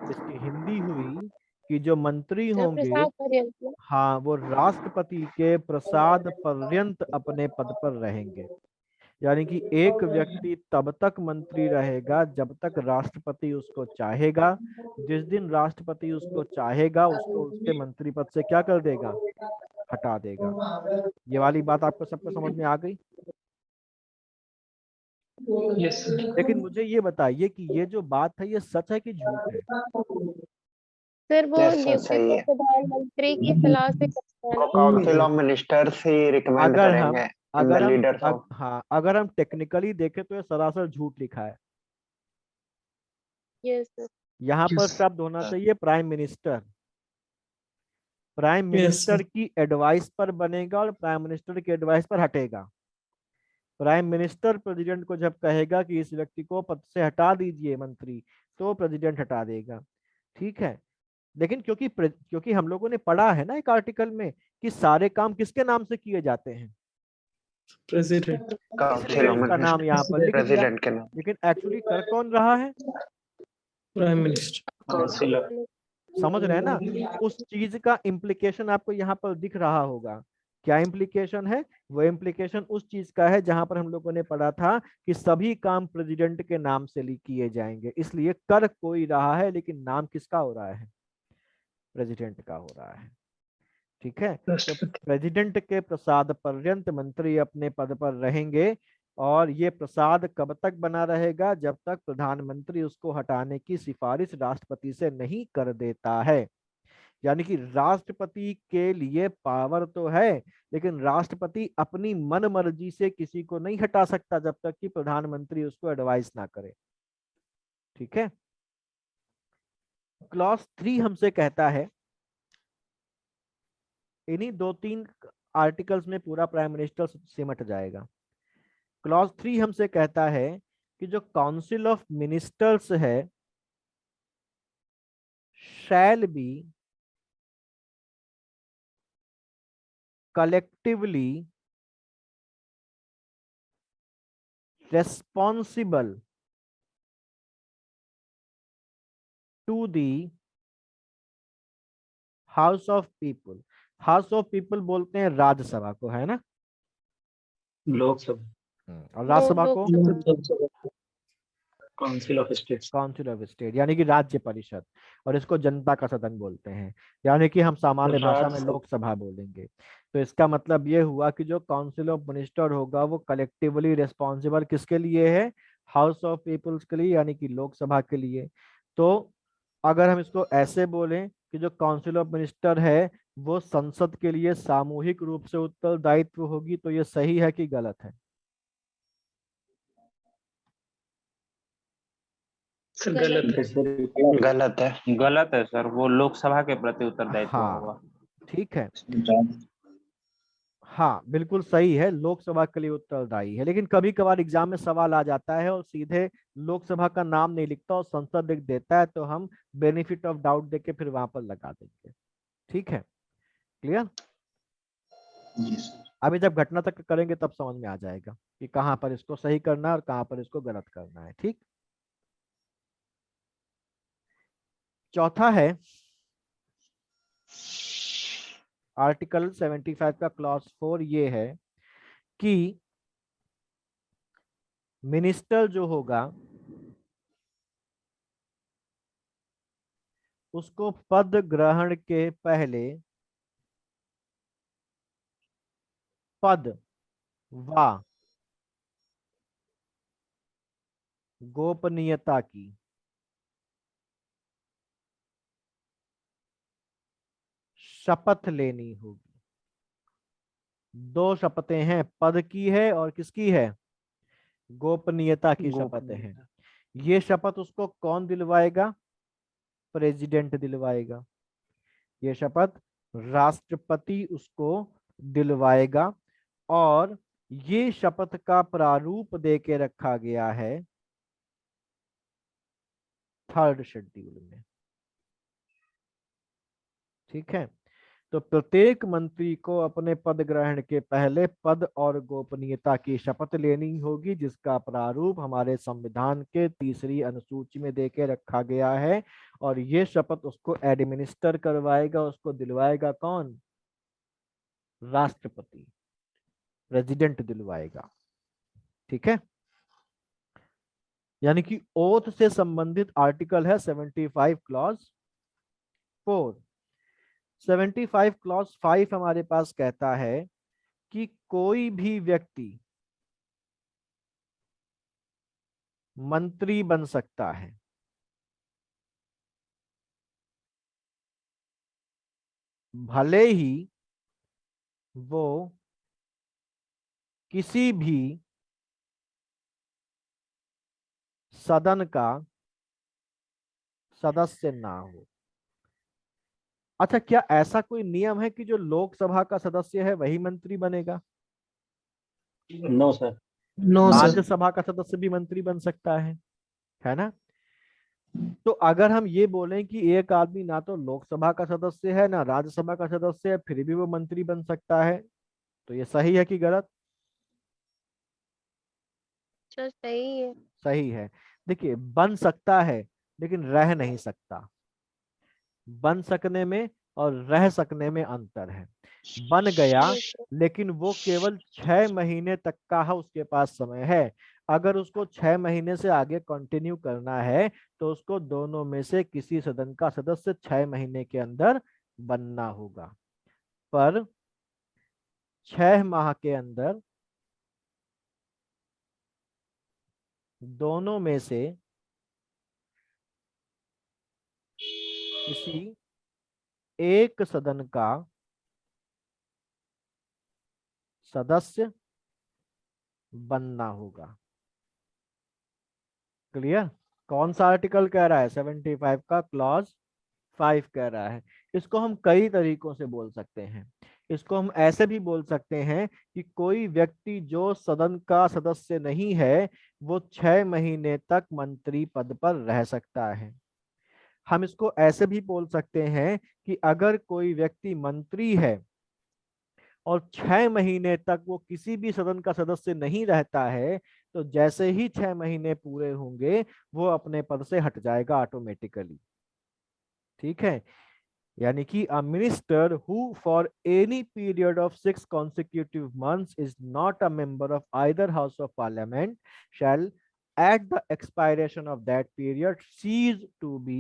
इसकी हिंदी हुई कि जो मंत्री होंगे, प्रसाद पर्यंत। हाँ, वो राष्ट्रपति के प्रसाद पर्यंत अपने पद पर रहेंगे। यानी कि एक व्यक्ति तब तक मंत्री रहेगा जब तक राष्ट्रपति उसको चाहेगा। जिस दिन राष्ट्रपति उसको चाहेगा उसको उसके मंत्री पद से क्या कर देगा, हटा देगा। ये वाली बात आपको सबको समझ में आ गई? Yes sir. लेकिन मुझे ये बताइए कि ये जो बात है ये सच है कि झूठ है? सर वो Yes, sir, नियुक्ति सही तो है। प्रधानमंत्री की सलाह से करता है ना। Council of ministers he recommend अगर हम करेंगे इन द लीडर्स ऑफ। हाँ, अगर हम टेक्निकली देखें तो ये सरासर झूठ लिखा है। Yes sir. यहाँ पर Yes. शब्द होना चाहिए prime minister. Prime Yes, minister sir. की एडवाइस पर बनेगा और प्राइम मिनिस्टर की एडवाइस पर हटेगा। प्राइम मिनिस्टर प्रेसिडेंट को जब कहेगा कि इस व्यक्ति को पद से हटा दीजिए मंत्री, तो प्रेसिडेंट हटा देगा। ठीक है, लेकिन क्योंकि हम लोगों ने पढ़ा है ना एक आर्टिकल में कि सारे काम किसके नाम से किए जाते हैं, प्रेसिडेंट। काउंसिल इसलिए ऑफ उसका नाम यहाँ पर लिख दिया। प्रेसिडेंट के नाम। लेकिन एक्चुअली कर कौन रहा है? Prime minister. काउंसिलर। समझ रहे हैं ना? उस चीज का इम्प्लीकेशन आपको यहाँ पर दिख रहा होगा। क्या इम्प्लीकेशन है? वो इम्प्लीकेशन उस चीज का है जहां पर हम लोगों ने पढ़ा था कि सभी काम प्रेसिडेंट के नाम से किए जाएंगे। इसलिए कर कोई रहा है लेकिन नाम किसका हो रहा है? प्रेसिडेंट का हो रहा है। ठीक है, तो राष्ट्रपति। प्रेसिडेंट के प्रसाद पर्यंत मंत्री अपने पद पर रहेंगे। और ये प्रसाद कब तक बना रहेगा? जब तक प्रधानमंत्री उसको हटाने की सिफारिश राष्ट्रपति से नहीं कर देता है। यानी कि राष्ट्रपति के लिए पावर तो है, लेकिन राष्ट्रपति अपनी मन मर्जी से किसी को नहीं हटा सकता जब तक कि प्रधानमंत्री उसको एडवाइस ना करे। ठीक है। क्लॉज 3 हमसे कहता है, इन्हीं 2-3 आर्टिकल्स में पूरा प्राइम मिनिस्टर सिमट जाएगा। क्लॉज 3 हमसे कहता है कि जो काउंसिल ऑफ मिनिस्टर्स है shall be collectively responsible to the house of people. House of people बोलते हैं राज्यसभा को, है ना। लोकसभा और राज्यसभा को council of state. Council of state यानी कि राज्य परिषद, और इसको जनता का सदन बोलते हैं, यानी कि हम सामान्य भाषा में लोकसभा बोलेंगे। तो इसका मतलब ये हुआ कि जो काउंसिल ऑफ मिनिस्टर होगा वो कलेक्टिवली रिस्पॉन्सिबल किसके लिए है, हाउस ऑफ पीपल्स के लिए, यानी कि लोकसभा के लिए। तो अगर हम इसको ऐसे बोलें कि जो काउंसिल ऑफ मिनिस्टर है वो संसद के लिए सामूहिक रूप से उत्तरदायित्व होगी, तो ये सही है कि गलत है? सर गलत है। गलत है सर, वो लोकसभा के प्रति उत्तरदायित्व होगा। हाँ ठीक है, हाँ बिल्कुल सही है, लोकसभा के लिए उत्तरदायी है। लेकिन कभी कभार एग्जाम में सवाल आ जाता है और सीधे लोकसभा का नाम नहीं लिखता और संसद लिख देता है, तो हम बेनिफिट ऑफ डाउट देके फिर वहां पर लगा देंगे। ठीक है, क्लियर। अभी जब घटना तक करेंगे तब समझ में आ जाएगा कि कहाँ पर इसको सही करना है और कहाँ पर इसको गलत करना है। ठीक, चौथा है आर्टिकल 75 का क्लॉज 4, ये है कि मिनिस्टर जो होगा उसको पद ग्रहण के पहले पद व गोपनीयता की शपथ लेनी होगी। दो शपथें हैं, पद की है और किसकी है, गोपनीयता की शपथ है। ये शपथ उसको कौन दिलवाएगा, प्रेसिडेंट दिलवाएगा। ये शपथ राष्ट्रपति उसको दिलवाएगा, और ये शपथ का प्रारूप दे के रखा गया है 3rd शेड्यूल में। ठीक है, तो प्रत्येक मंत्री को अपने पद ग्रहण के पहले पद और गोपनीयता की शपथ लेनी होगी, जिसका प्रारूप हमारे संविधान के 3री अनुसूची में देके रखा गया है। और ये शपथ उसको एडमिनिस्टर करवाएगा, उसको दिलवाएगा कौन, राष्ट्रपति, प्रेसिडेंट दिलवाएगा। ठीक है, यानी कि ओथ से संबंधित आर्टिकल है 75 क्लॉज 4। 75 क्लॉज 5 हमारे पास कहता है कि कोई भी व्यक्ति मंत्री बन सकता है, भले ही वो किसी भी सदन का सदस्य ना हो। अच्छा, क्या ऐसा कोई नियम है कि जो लोकसभा का सदस्य है वही मंत्री बनेगा? No sir. No sir. Rajya Sabha का सदस्य भी मंत्री बन सकता है ना। तो अगर हम ये बोलें कि एक आदमी ना तो लोकसभा का सदस्य है ना राज्यसभा का सदस्य है, फिर भी वो मंत्री बन सकता है, तो ये सही है कि गलत? जो सही है। सही है। देखिए, बन सकता है लेकिन रह नहीं सकता। बन सकने में और रह सकने में अंतर है। बन गया लेकिन वो केवल 6 महीने तक का है, उसके पास समय है। अगर उसको 6 महीने से आगे कंटिन्यू करना है तो उसको दोनों में से किसी सदन का सदस्य 6 महीने के अंदर बनना होगा। पर 6 माह के अंदर दोनों में से किसी एक सदन का सदस्य बनना होगा। क्लियर? कौन सा आर्टिकल कह रहा है? 75 का क्लॉज 5 कह रहा है। इसको हम कई तरीकों से बोल सकते हैं। इसको हम ऐसे भी बोल सकते हैं कि कोई व्यक्ति जो सदन का सदस्य नहीं है वो 6 महीने तक मंत्री पद पर रह सकता है। हम इसको ऐसे भी बोल सकते हैं कि अगर कोई व्यक्ति मंत्री है और 6 महीने तक वो किसी भी सदन का सदस्य नहीं रहता है तो जैसे ही 6 महीने पूरे होंगे वो अपने पद से हट जाएगा ऑटोमेटिकली। ठीक है? यानी कि a minister who for any period of 6 consecutive months is not a member of either house of parliament shall at the expiration of that period cease to be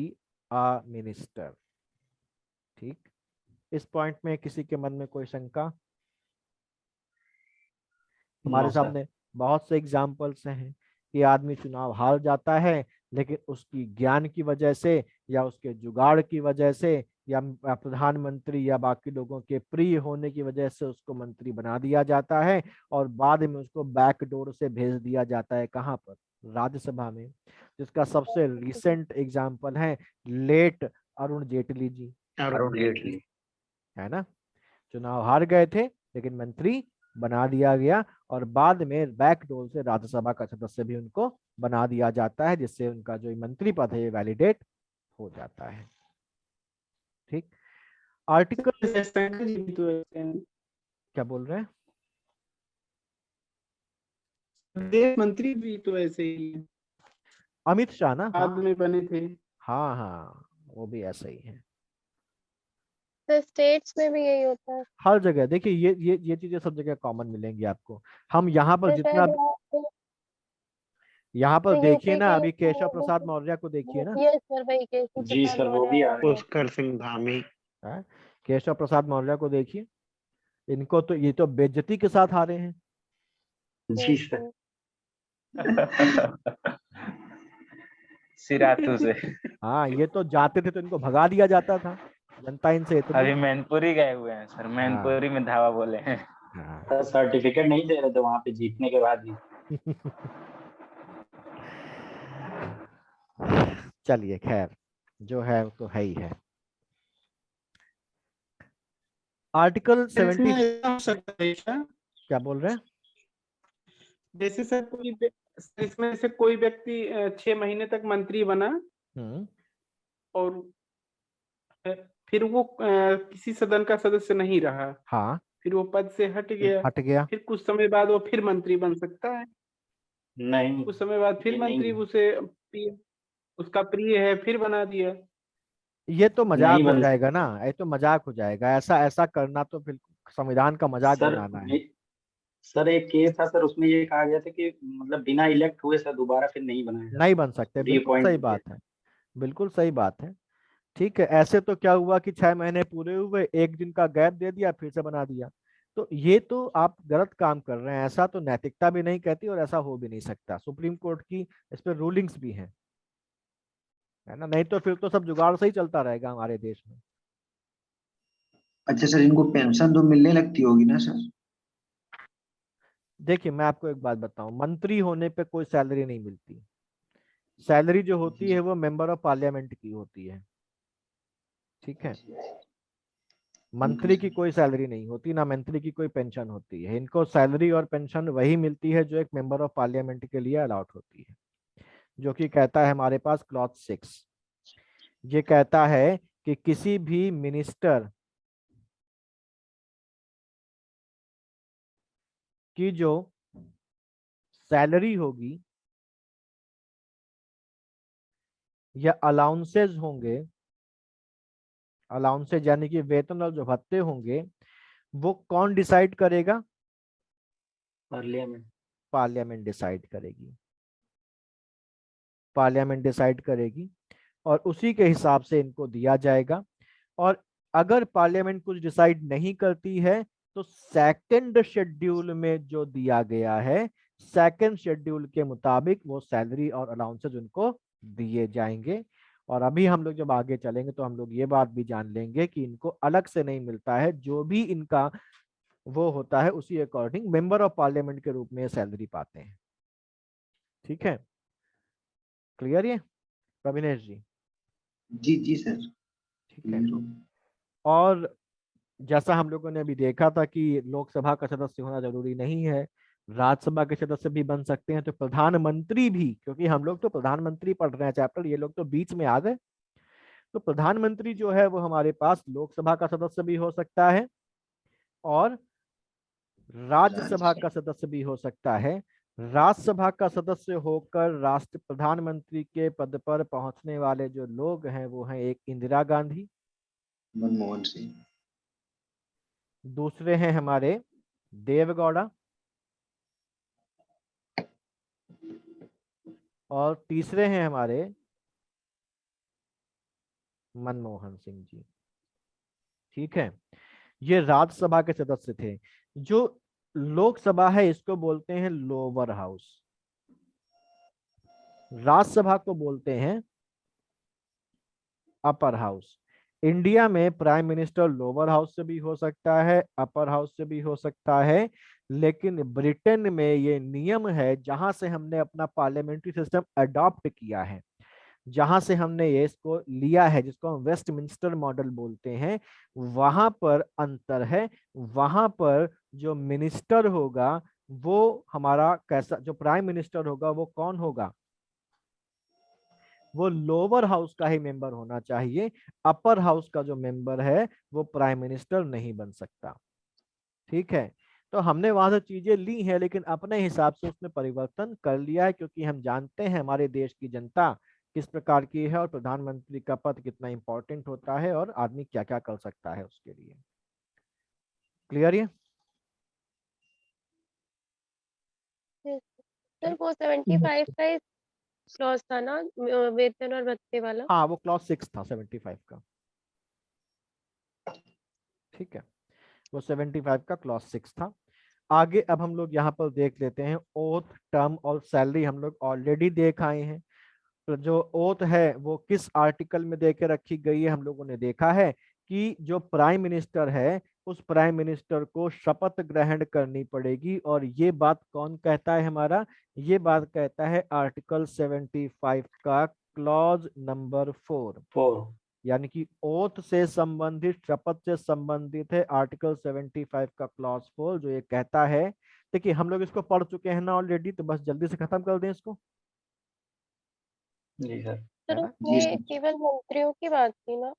a minister। ठीक, इस point में किसी के मन में कोई शंका? हमारे सामने बहुत से एग्जाम्पल्स हैं कि आदमी चुनाव हार जाता है लेकिन उसकी ज्ञान की वजह से या उसके जुगाड़ की वजह से या प्रधानमंत्री या बाकी लोगों के प्रिय होने की वजह से उसको मंत्री बना दिया जाता है और बाद में उसको बैकडोर से भेज दिया जाता है। कहाँ पर? राज्यसभा में। जिसका सबसे रिसेंट एग्जाम्पल है लेट अरुण जेटली जी। अरुण जेटली है ना? चुनाव हार गए थे लेकिन मंत्री बना दिया गया और बाद में बैकडोर से राज्यसभा का सदस्य भी उनको बना दिया जाता है जिससे उनका जो मंत्री पद है ये वैलिडेट हो जाता है। ठीक, आर्टिकल क्या बोल रहे हैं? विदेश मंत्री भी तो ऐसे ही अमित शाह ना? बाद में बने थे। हाँ हाँ, वो भी ऐसा ही है। तो स्टेट्स में भी यही होता है। हर जगह देखिए ये चीजें सब जगह कॉमन मिलेंगी आपको। हम यहाँ पर तो जितना शायद यहाँ पर तो देखिए यूपी ना, के अभी केशव प्रसाद मौर्य को देखिए ना। यस सर, वही केशव जी प्रसाद सर, वो मौर्य भी आ आ रहे रहे हैं। पुष्कर सिंह धामी। है? केशव प्रसाद मौर्य को देखिए, इनको तो ये तो बेइज्जती के साथ आ रहे हैं। जी सर। सिराथू से। हाँ, ये तो जाते थे तो इनको भगा दिया जाता था, जनता इनसे इतनी। अभी मैनपुरी गए हुए हैं सर, मैनपुरी में धावा बोले हैं। हाँ। सर्टिफिकेट नहीं दे रहे थे वहां पे जीतने के बाद भी। चलिए खैर, जो है वो तो है ही है। आर्टिकल 70 क्या बोल रहे हैं? जैसे सर इसमें से कोई व्यक्ति 6 महीने तक मंत्री बना और फिर वो किसी सदन का सदस्य नहीं रहा। हाँ, फिर वो पद से हट गया। फिर कुछ समय बाद वो फिर मंत्री बन सकता है? नहीं, कुछ समय बाद फिर ये मंत्री नहीं। उसे उसका प्रिय है फिर बना दिया। ये तो मजाक नहीं हो बन जाएगा ना, ये तो मजाक हो जाएगा। ऐसा करना तो फिर संविधान का मजाक सर बनाना है। सर एक केस था सर, उसमें ये कहा गया था कि मतलब बिना इलेक्ट हुए सर दोबारा फिर नहीं बनाया जा नहीं बन सकते। बिल्कुल रीअपॉइंट सही बात है, बिल्कुल सही बात है। ठीक है, ऐसे तो क्या हुआ कि 6 महीने पूरे हुए, एक दिन का गैप दे दिया, फिर से बना दिया। तो ये तो आप गलत काम कर रहे हैं। ऐसा तो नैतिकता भी नहीं कहती और ऐसा हो भी नहीं सकता। सुप्रीम कोर्ट की इस पर रूलिंग्स भी हैं, है ना? नहीं तो फिर तो सब जुगाड़ से ही चलता रहेगा हमारे देश में। अच्छा सर, इनको पेंशन तो मिलने लगती होगी ना सर? देखिए मैं आपको एक बात बताऊं, मंत्री होने पे कोई सैलरी नहीं मिलती। सैलरी जो होती है वो मेंबर ऑफ पार्लियामेंट की होती है। ठीक है, मंत्री की कोई सैलरी नहीं होती, ना मंत्री की कोई पेंशन होती है। इनको सैलरी और पेंशन वही मिलती है जो एक मेंबर ऑफ पार्लियामेंट के लिए अलॉट होती है, जो कि कहता है हमारे पास क्लॉज 6। ये कहता है कि किसी भी मिनिस्टर की जो सैलरी होगी या अलाउंसेज होंगे, अलाउंसेज यानी कि वेतन और जो भत्ते होंगे, वो कौन डिसाइड करेगा? पार्लियामेंट। पार्लियामेंट डिसाइड करेगी। पार्लियामेंट डिसाइड करेगी और उसी के हिसाब से इनको दिया जाएगा। और अगर पार्लियामेंट कुछ डिसाइड नहीं करती है तो सेकंड शेड्यूल में जो दिया गया है, सेकंड शेड्यूल के मुताबिक वो सैलरी और अलाउंसेज उनको दिए जाएंगे। और अभी हम लोग जब आगे चलेंगे तो हम लोग ये बात भी जान लेंगे कि इनको अलग से नहीं मिलता है, जो भी इनका वो होता है उसी अकॉर्डिंग मेंबर ऑफ पार्लियामेंट के रूप में सैलरी पाते हैं। ठीक है, क्लियर ये रविनेश जी? जी जी सर। ठीक है। और जैसा हम लोगों ने अभी देखा था कि लोकसभा का सदस्य होना जरूरी नहीं है, राज्यसभा के सदस्य भी बन सकते हैं, तो प्रधानमंत्री भी, क्योंकि हम लोग तो प्रधानमंत्री पढ़ रहे हैं चैप्टर, ये लोग तो बीच में आ गए, तो प्रधानमंत्री जो है वो हमारे पास लोकसभा का सदस्य भी हो सकता है और राज्यसभा का सदस्य भी हो सकता है। राज्यसभा का सदस्य होकर राष्ट्र प्रधानमंत्री के पद पर पहुंचने वाले जो लोग हैं वो हैं, एक इंदिरा गांधी, मनमोहन सिंह, दूसरे हैं हमारे देवगौड़ा, और तीसरे हैं हमारे मनमोहन सिंह जी। ठीक है, ये राज्यसभा के सदस्य थे। जो लोकसभा है इसको बोलते हैं लोअर हाउस, राज्यसभा को बोलते हैं अपर हाउस। इंडिया में प्राइम मिनिस्टर लोअर हाउस से भी हो सकता है, अपर हाउस से भी हो सकता है, लेकिन ब्रिटेन में ये नियम है, जहां से हमने अपना पार्लियामेंट्री सिस्टम अडॉप्ट किया है, जहां से हमने ये इसको लिया है, जिसको हम वेस्टमिंस्टर मॉडल बोलते हैं, वहां पर अंतर है। वहां पर जो मिनिस्टर होगा वो हमारा कैसा, जो प्राइम मिनिस्टर होगा वो कौन होगा, वो लोअर हाउस का ही मेंबर होना चाहिए। अपर हाउस का जो मेंबर है वो प्राइम मिनिस्टर नहीं बन सकता। ठीक है, तो हमने वहां से चीजें ली हैं, लेकिन अपने हिसाब से उसमें परिवर्तन कर लिया है, क्योंकि हम जानते हैं हमारे देश की जनता किस प्रकार की है और प्रधानमंत्री का पद कितना इंपॉर्टेंट होता है और आदमी क्या क्या कर सकता है उसके लिए। क्लियर ये? सर वो 75 का क्लॉज था ना, वेतन और भत्ते वाला? हाँ, वो क्लॉज 6 था 75 का। ठीक है, वो 75 का क्लॉज 6 था। आगे अब हम लोग यहाँ पर देख लेते हैं ओथ, टर्म और सैलरी। हम लोग ऑलरेडी देख आए हैं। तो जो ओथ है वो किस आर्टिकल में देके रखी गई है, हम लोगों ने देखा है कि जो प्राइम मिनिस्टर है उस प्राइम मिनिस्टर को शपथ ग्रहण करनी पड़ेगी, और ये बात कौन कहता है हमारा, ये बात कहता है आर्टिकल 75 का क्लॉज नंबर 4, यानी कि ओथ से संबंधित, शपथ से संबंधित है आर्टिकल 75 का क्लॉज 4, जो ये कहता है। देखिए हम लोग इसको पढ़ चुके हैं ना ऑलरेडी, तो बस जल्दी से खत्म कर दें इसको। जी सर। सर उसमें केवल मंत्रियों की बात थी ना?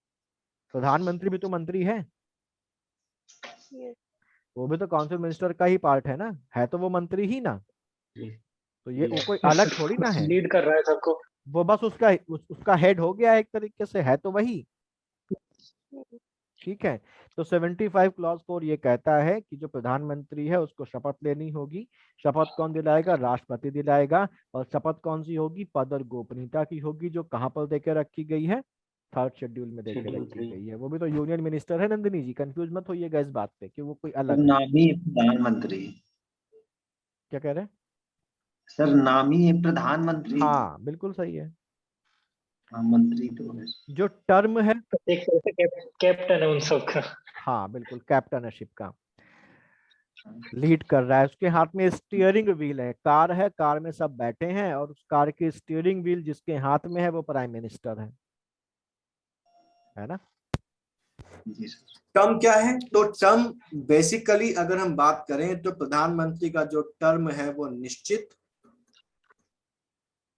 प्रधानमंत्री भी तो मंत्री है, वो भी तो काउंसिल मिनिस्टर का ही पार्ट है ना, है तो वो मंत्री ही ना। तो ये वो कोई अलग थोड़ी ना है, लीड कर रहा है सबको। वो बस उसका हेड हो गया एक तरीके से, है तो वही। ठीक है, तो 75 क्लॉज 4 ये कहता है कि जो प्रधानमंत्री है उसको शपथ लेनी होगी। शपथ कौन दिलाएगा, राष्ट्रपति दिलाएगा। और शपथ कौन सी होगी, पद और गोपनीयता की होगी, जो कहाँ पर देके रखी गई है, 3rd शेड्यूल में देके रखी गई है। वो भी तो यूनियन मिनिस्टर है नंदिनी जी, कंफ्यूज मत होइएगा इस बात पे कि वो कोई अलग है। नामी प्रधानमंत्री। क्या कह रहे हैं सर? नामी प्रधानमंत्री। हाँ बिल्कुल सही है। हाँ, मंत्री तो है। जो टर्म है एक तरह से कैप्टन है उन सबका। हाँ बिल्कुल, कैप्टनशिप का लीड कर रहा है। उसके हाथ में स्टीयरिंग व्हील है, कार है, कार में सब बैठे हैं, और उस कार की स्टीयरिंग व्हील जिसके हाथ में है वो प्राइम मिनिस्टर है ना। जी सर। टर्म क्या है, तो टर्म बेसिकली अगर हम बात करें तो प्रधानमंत्री का जो टर्म है वो निश्चित।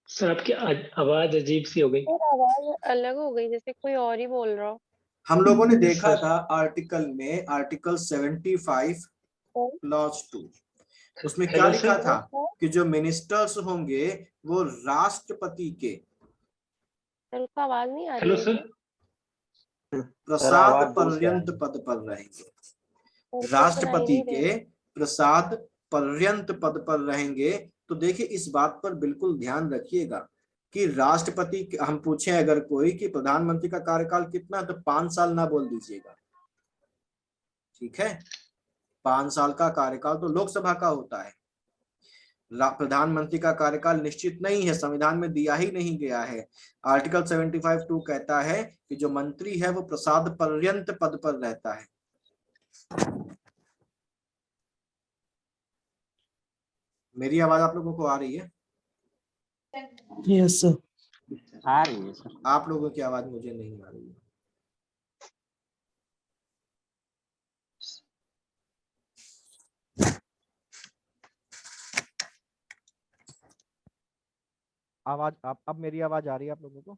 सर आपकी आवाज अजीब सी हो गई। आवाज अलग हो गई, जैसे कोई और ही बोल रहा हो। हम लोगों ने देखा था आर्टिकल में, आर्टिकल 75 क्लॉज 2, उसमें क्या लिखा था कि जो मिनिस्टर्स होंगे वो राष्ट्रपति के उनका आवाज नहीं आ रही। हेलो सर, प्रसाद पर्यंत पद पर रहेंगे, राष्ट्रपति के प्रसाद पर्यंत पद पर रहेंगे। तो देखिए इस बात पर बिल्कुल ध्यान रखिएगा कि राष्ट्रपति, हम पूछें अगर कोई कि प्रधानमंत्री का कार्यकाल कितना, तो 5 साल ना बोल दीजिएगा। ठीक है, 5 साल का कार्यकाल तो लोकसभा का होता है। प्रधानमंत्री का कार्यकाल निश्चित नहीं है, संविधान में दिया ही नहीं गया है। आर्टिकल 75(2) कहता है कि जो मंत्री है वो प्रसाद पर्यंत पद पर रहता है। मेरी आवाज आप लोगों को आ रही है? यस सर, आ रही है सर। आप लोगों की आवाज मुझे नहीं आ रही है। आवाज अब मेरी आवाज आ रही है आप लोगों को?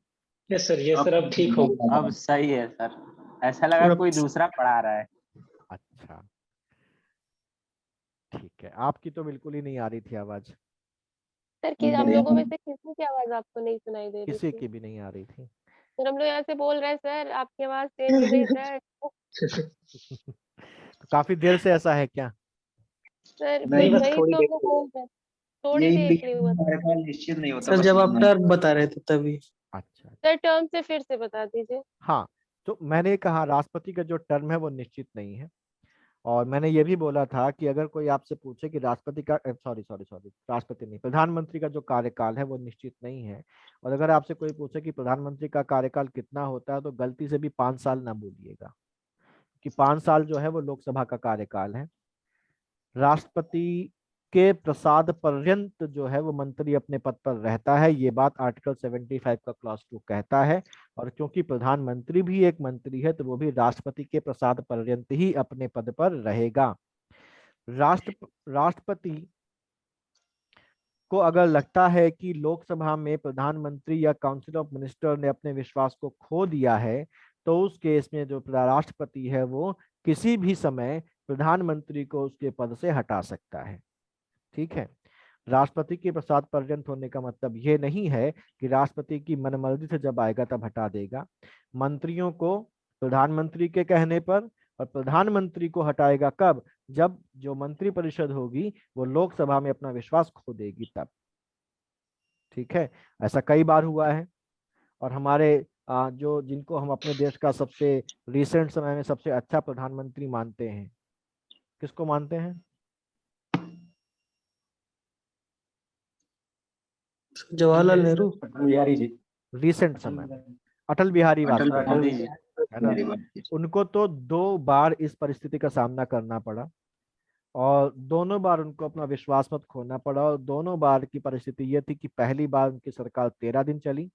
यस सर, अब ठीक हो गया। अब सही है सर, ऐसा लगा कोई दूसरा पढ़ा रहा है। अच्छा ठीक है, आपकी तो बिल्कुल ही नहीं आ रही थी आवाज। सर कि हम लोगों में से किसी की आवाज आपको नहीं सुनाई दे रही किसी थी? की भी नहीं आ रही थी। सर हम लोग यहाँ से बोल रहे हैं सर, आपकी आवाज चेंज हो गई सर। तो काफी देर से ऐसा है क्या? सर नहीं, बस वही थोड़ी तो देर हम लोग बोल रहे हैं, थोड़ी यही देर के लिए हुआ। कार्यकाल निश्चित नहीं होता सर बस जब आप इतना। टर्म बता रहे थे तभी। अच्छा सर टर्म से फिर से बता दीजिए। हाँ, तो मैंने कहा राष्ट्रपति का जो टर्म है वो निश्चित नहीं है। और मैंने ये भी बोला था कि अगर कोई आपसे पूछे कि राष्ट्रपति का सॉरी राष्ट्रपति नहीं, प्रधानमंत्री का जो कार्यकाल है वो निश्चित नहीं है। और अगर आपसे कोई पूछे कि प्रधानमंत्री का कार्यकाल कितना होता है तो गलती से भी 5 साल ना बोलिएगा, कि 5 साल जो है वो लोकसभा का कार्यकाल है। राष्ट्रपति के प्रसाद पर्यंत जो है वो मंत्री अपने पद पर रहता है, ये बात आर्टिकल 75 का क्लॉज 2 कहता है। और क्योंकि प्रधानमंत्री भी एक मंत्री है तो वो भी राष्ट्रपति के प्रसाद पर्यंत ही अपने पद पर रहेगा। राष्ट्रपति को अगर लगता है कि लोकसभा में प्रधानमंत्री या काउंसिल ऑफ मिनिस्टर ने अपने विश्वास को खो दिया है तो उस केस में जो राष्ट्रपति है वो किसी भी समय प्रधानमंत्री को उसके पद से हटा सकता है। ठीक है, राष्ट्रपति के प्रसाद पर्यंत होने का मतलब ये नहीं है कि राष्ट्रपति की मनमर्जी से जब आएगा तब हटा देगा। मंत्रियों को प्रधानमंत्री के कहने पर, और प्रधानमंत्री को हटाएगा कब? जब जो मंत्री परिषद होगी वो लोकसभा में अपना विश्वास खो देगी तब। ठीक है, ऐसा कई बार हुआ है। और हमारे जो जिनको हम अपने देश का सबसे रिसेंट समय में सबसे अच्छा प्रधानमंत्री मानते हैं, किसको मानते हैं? जवाहरलाल नेहरू। बिहारी जी। रिसेंट समय में अटल बिहारी वाजपेयी, मोदी जी। है ना? उनको तो 2 बार इस परिस्थिति का सामना करना पड़ा और दोनों बार उनको अपना विश्वास मत खोना पड़ा। और दोनों बार की परिस्थिति ये थी कि पहली बार उनकी सरकार 13 दिन चली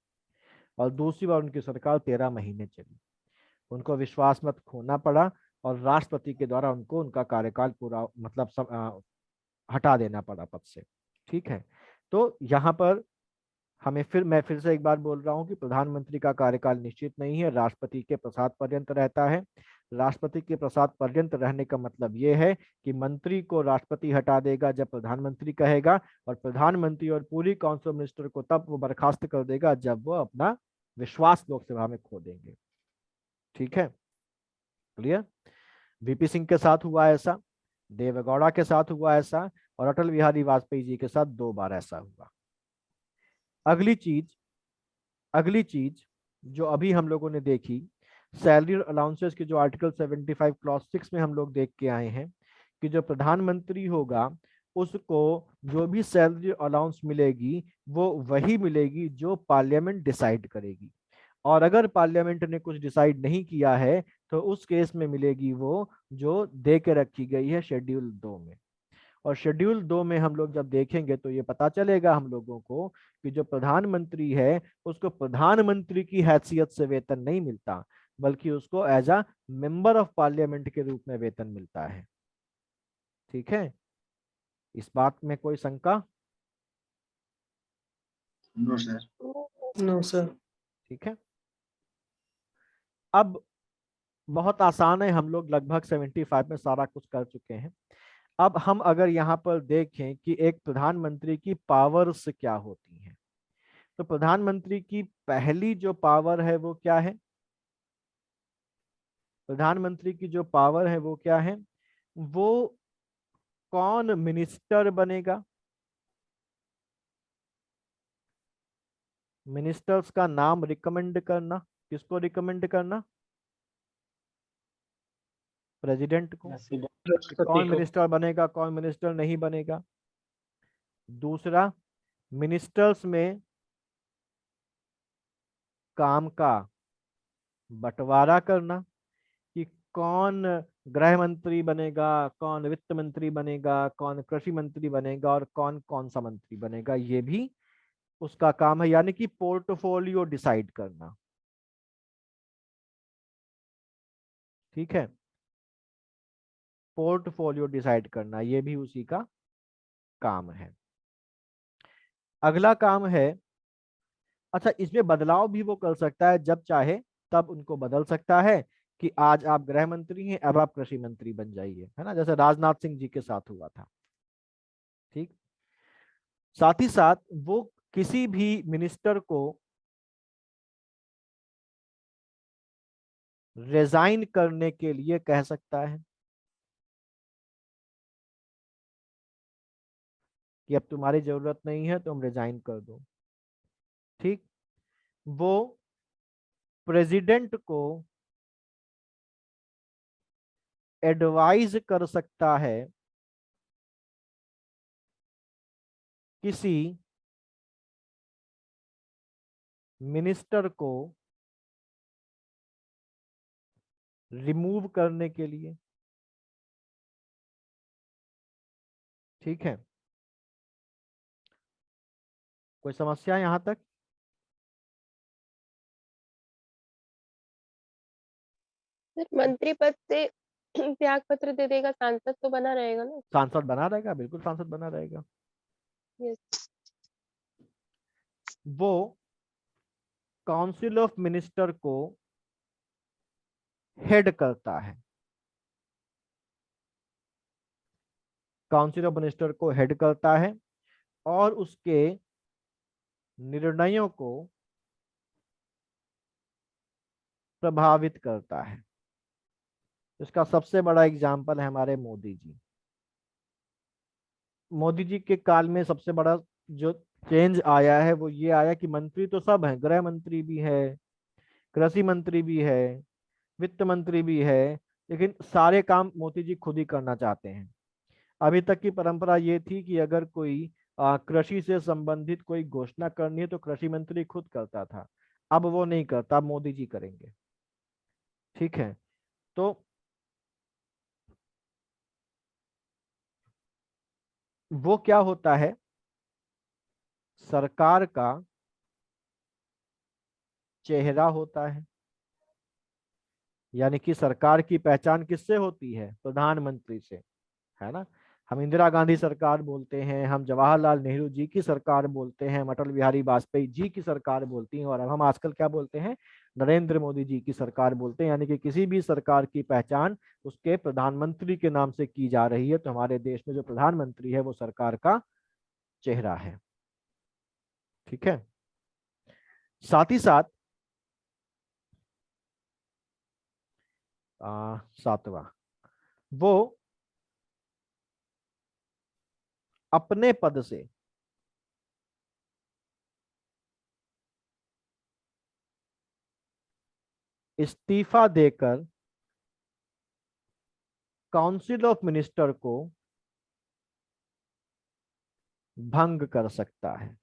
और दूसरी बार उनकी सरकार 13 महीने चली। उनको विश्वास मत खोना पड़ा और राष्ट्रपति के द्वारा उनको उनका कार्यकाल पूरा मतलब हटा देना पड़ा पद से। ठीक है, तो यहाँ पर मैं फिर से एक बार बोल रहा हूँ कि प्रधानमंत्री का कार्यकाल निश्चित नहीं है, राष्ट्रपति के प्रसाद पर्यंत रहता है। राष्ट्रपति के प्रसाद पर्यंत रहने का मतलब ये है कि मंत्री को राष्ट्रपति हटा देगा जब प्रधानमंत्री कहेगा, और प्रधानमंत्री और पूरी काउंसिल मिनिस्टर को तब वो बर्खास्त कर देगा जब वो अपना विश्वास लोकसभा में खो देंगे। ठीक है, क्लियर? वीपी सिंह के साथ हुआ ऐसा, देवेगौड़ा के साथ हुआ ऐसा, और अटल बिहारी वाजपेयी जी के साथ 2 बार ऐसा हुआ। अगली चीज जो अभी हम लोगों ने देखी, सैलरी और अलाउंसेस की जो आर्टिकल 75 क्लॉज 6 में हम लोग देख के आए हैं कि जो प्रधानमंत्री होगा उसको जो भी सैलरी अलाउंस मिलेगी वो वही मिलेगी जो पार्लियामेंट डिसाइड करेगी। और अगर पार्लियामेंट ने कुछ डिसाइड नहीं किया है तो उस केस में मिलेगी वो जो दे के रखी गई है शेड्यूल 2 में। और शेड्यूल 2 में हम लोग जब देखेंगे तो ये पता चलेगा हम लोगों को कि जो प्रधानमंत्री है उसको प्रधानमंत्री की हैसियत से वेतन नहीं मिलता, बल्कि उसको as a member of parliament के रूप में वेतन मिलता है। ठीक है, इस बात में कोई शंका? No sir. No sir. ठीक है, अब बहुत आसान है, हम लोग लगभग 75 में सारा कुछ कर चुके हैं। अब हम अगर यहाँ पर देखें कि एक प्रधानमंत्री की पावर्स क्या होती हैं, तो प्रधानमंत्री की पहली जो पावर है वो क्या है? प्रधानमंत्री की जो पावर है वो क्या है? वो कौन मिनिस्टर बनेगा, मिनिस्टर्स का नाम रिकमेंड करना। किसको रिकमेंड करना? प्रेसिडेंट को। कौन मिनिस्टर बनेगा, कौन मिनिस्टर नहीं बनेगा। दूसरा, मिनिस्टर्स में काम का बंटवारा करना कि कौन गृह मंत्री बनेगा, कौन वित्त मंत्री बनेगा, कौन कृषि मंत्री बनेगा और कौन कौन सा मंत्री बनेगा, ये भी उसका काम है, यानी कि पोर्टफोलियो डिसाइड करना। ठीक है, पोर्टफोलियो डिसाइड करना ये भी उसी का काम है। अगला काम है, अच्छा इसमें बदलाव भी वो कर सकता है, जब चाहे तब उनको बदल सकता है कि आज आप गृह मंत्री हैं, अब आप कृषि मंत्री बन जाइए, है ना, जैसे राजनाथ सिंह जी के साथ हुआ था। ठीक, साथ ही साथ वो किसी भी मिनिस्टर को रिजाइन करने के लिए कह सकता है कि अब तुम्हारी जरूरत नहीं है, तुम रिजाइन कर दो। ठीक, वो प्रेसिडेंट को एडवाइज कर सकता है किसी मिनिस्टर को रिमूव करने के लिए। ठीक है, कोई समस्या यहां तक? सर मंत्री पद से त्याग पत्र दे देगा, सांसद तो बना रहेगा ना? सांसद बना रहेगा, बिल्कुल सांसद बना रहेगा। यस। वो काउंसिल ऑफ मिनिस्टर को हेड करता है, काउंसिल ऑफ मिनिस्टर को हेड करता है और उसके निर्णयों को प्रभावित करता है। इसका सबसे बड़ा एग्जाम्पल है हमारे मोदी जी। मोदी जी के काल में सबसे बड़ा जो चेंज आया है वो ये आया कि मंत्री तो सब हैं, गृह मंत्री भी है, कृषि मंत्री भी है, वित्त मंत्री भी है, लेकिन सारे काम मोदी जी खुद ही करना चाहते हैं। अभी तक की परंपरा ये थी कि अगर कोई कृषि से संबंधित कोई घोषणा करनी है तो कृषि मंत्री खुद करता था, अब वो नहीं करता, अब मोदी जी करेंगे। ठीक है, तो वो क्या होता है, सरकार का चेहरा होता है, यानी कि सरकार की पहचान किससे होती है? प्रधानमंत्री से, है ना। हम इंदिरा गांधी सरकार बोलते हैं, हम जवाहरलाल नेहरू जी की सरकार बोलते हैं, अटल बिहारी वाजपेयी जी की सरकार बोलती हैं, और अब हम आजकल क्या बोलते हैं? नरेंद्र मोदी जी की सरकार बोलते हैं। यानी कि किसी भी सरकार की पहचान उसके प्रधानमंत्री के नाम से की जा रही है, तो हमारे देश में जो प्रधानमंत्री है वो सरकार का चेहरा है। ठीक है, साथ ही साथ सातवां, वो अपने पद से इस्तीफा देकर काउंसिल ऑफ मिनिस्टर को भंग कर सकता है।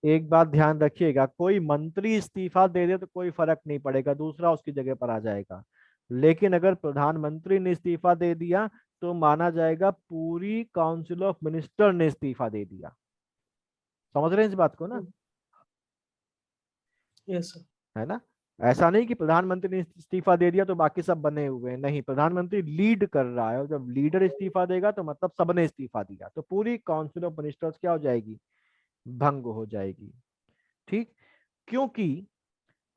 एक बात ध्यान रखिएगा, कोई मंत्री इस्तीफा दे दे तो कोई फर्क नहीं पड़ेगा, दूसरा उसकी जगह पर आ जाएगा। लेकिन अगर प्रधानमंत्री ने इस्तीफा दे दिया तो माना जाएगा पूरी काउंसिल ऑफ मिनिस्टर ने इस्तीफा दे दिया। समझ रहे हैं इस बात को ना? Yes sir. है ना, ऐसा नहीं कि प्रधानमंत्री ने इस्तीफा दे दिया तो बाकी सब बने हुए हैं, नहीं, प्रधानमंत्री लीड कर रहा है और जब लीडर इस्तीफा देगा तो मतलब सबने इस्तीफा दिया, तो पूरी काउंसिल ऑफ मिनिस्टर्स क्या हो जाएगी? भंग हो जाएगी। ठीक, क्योंकि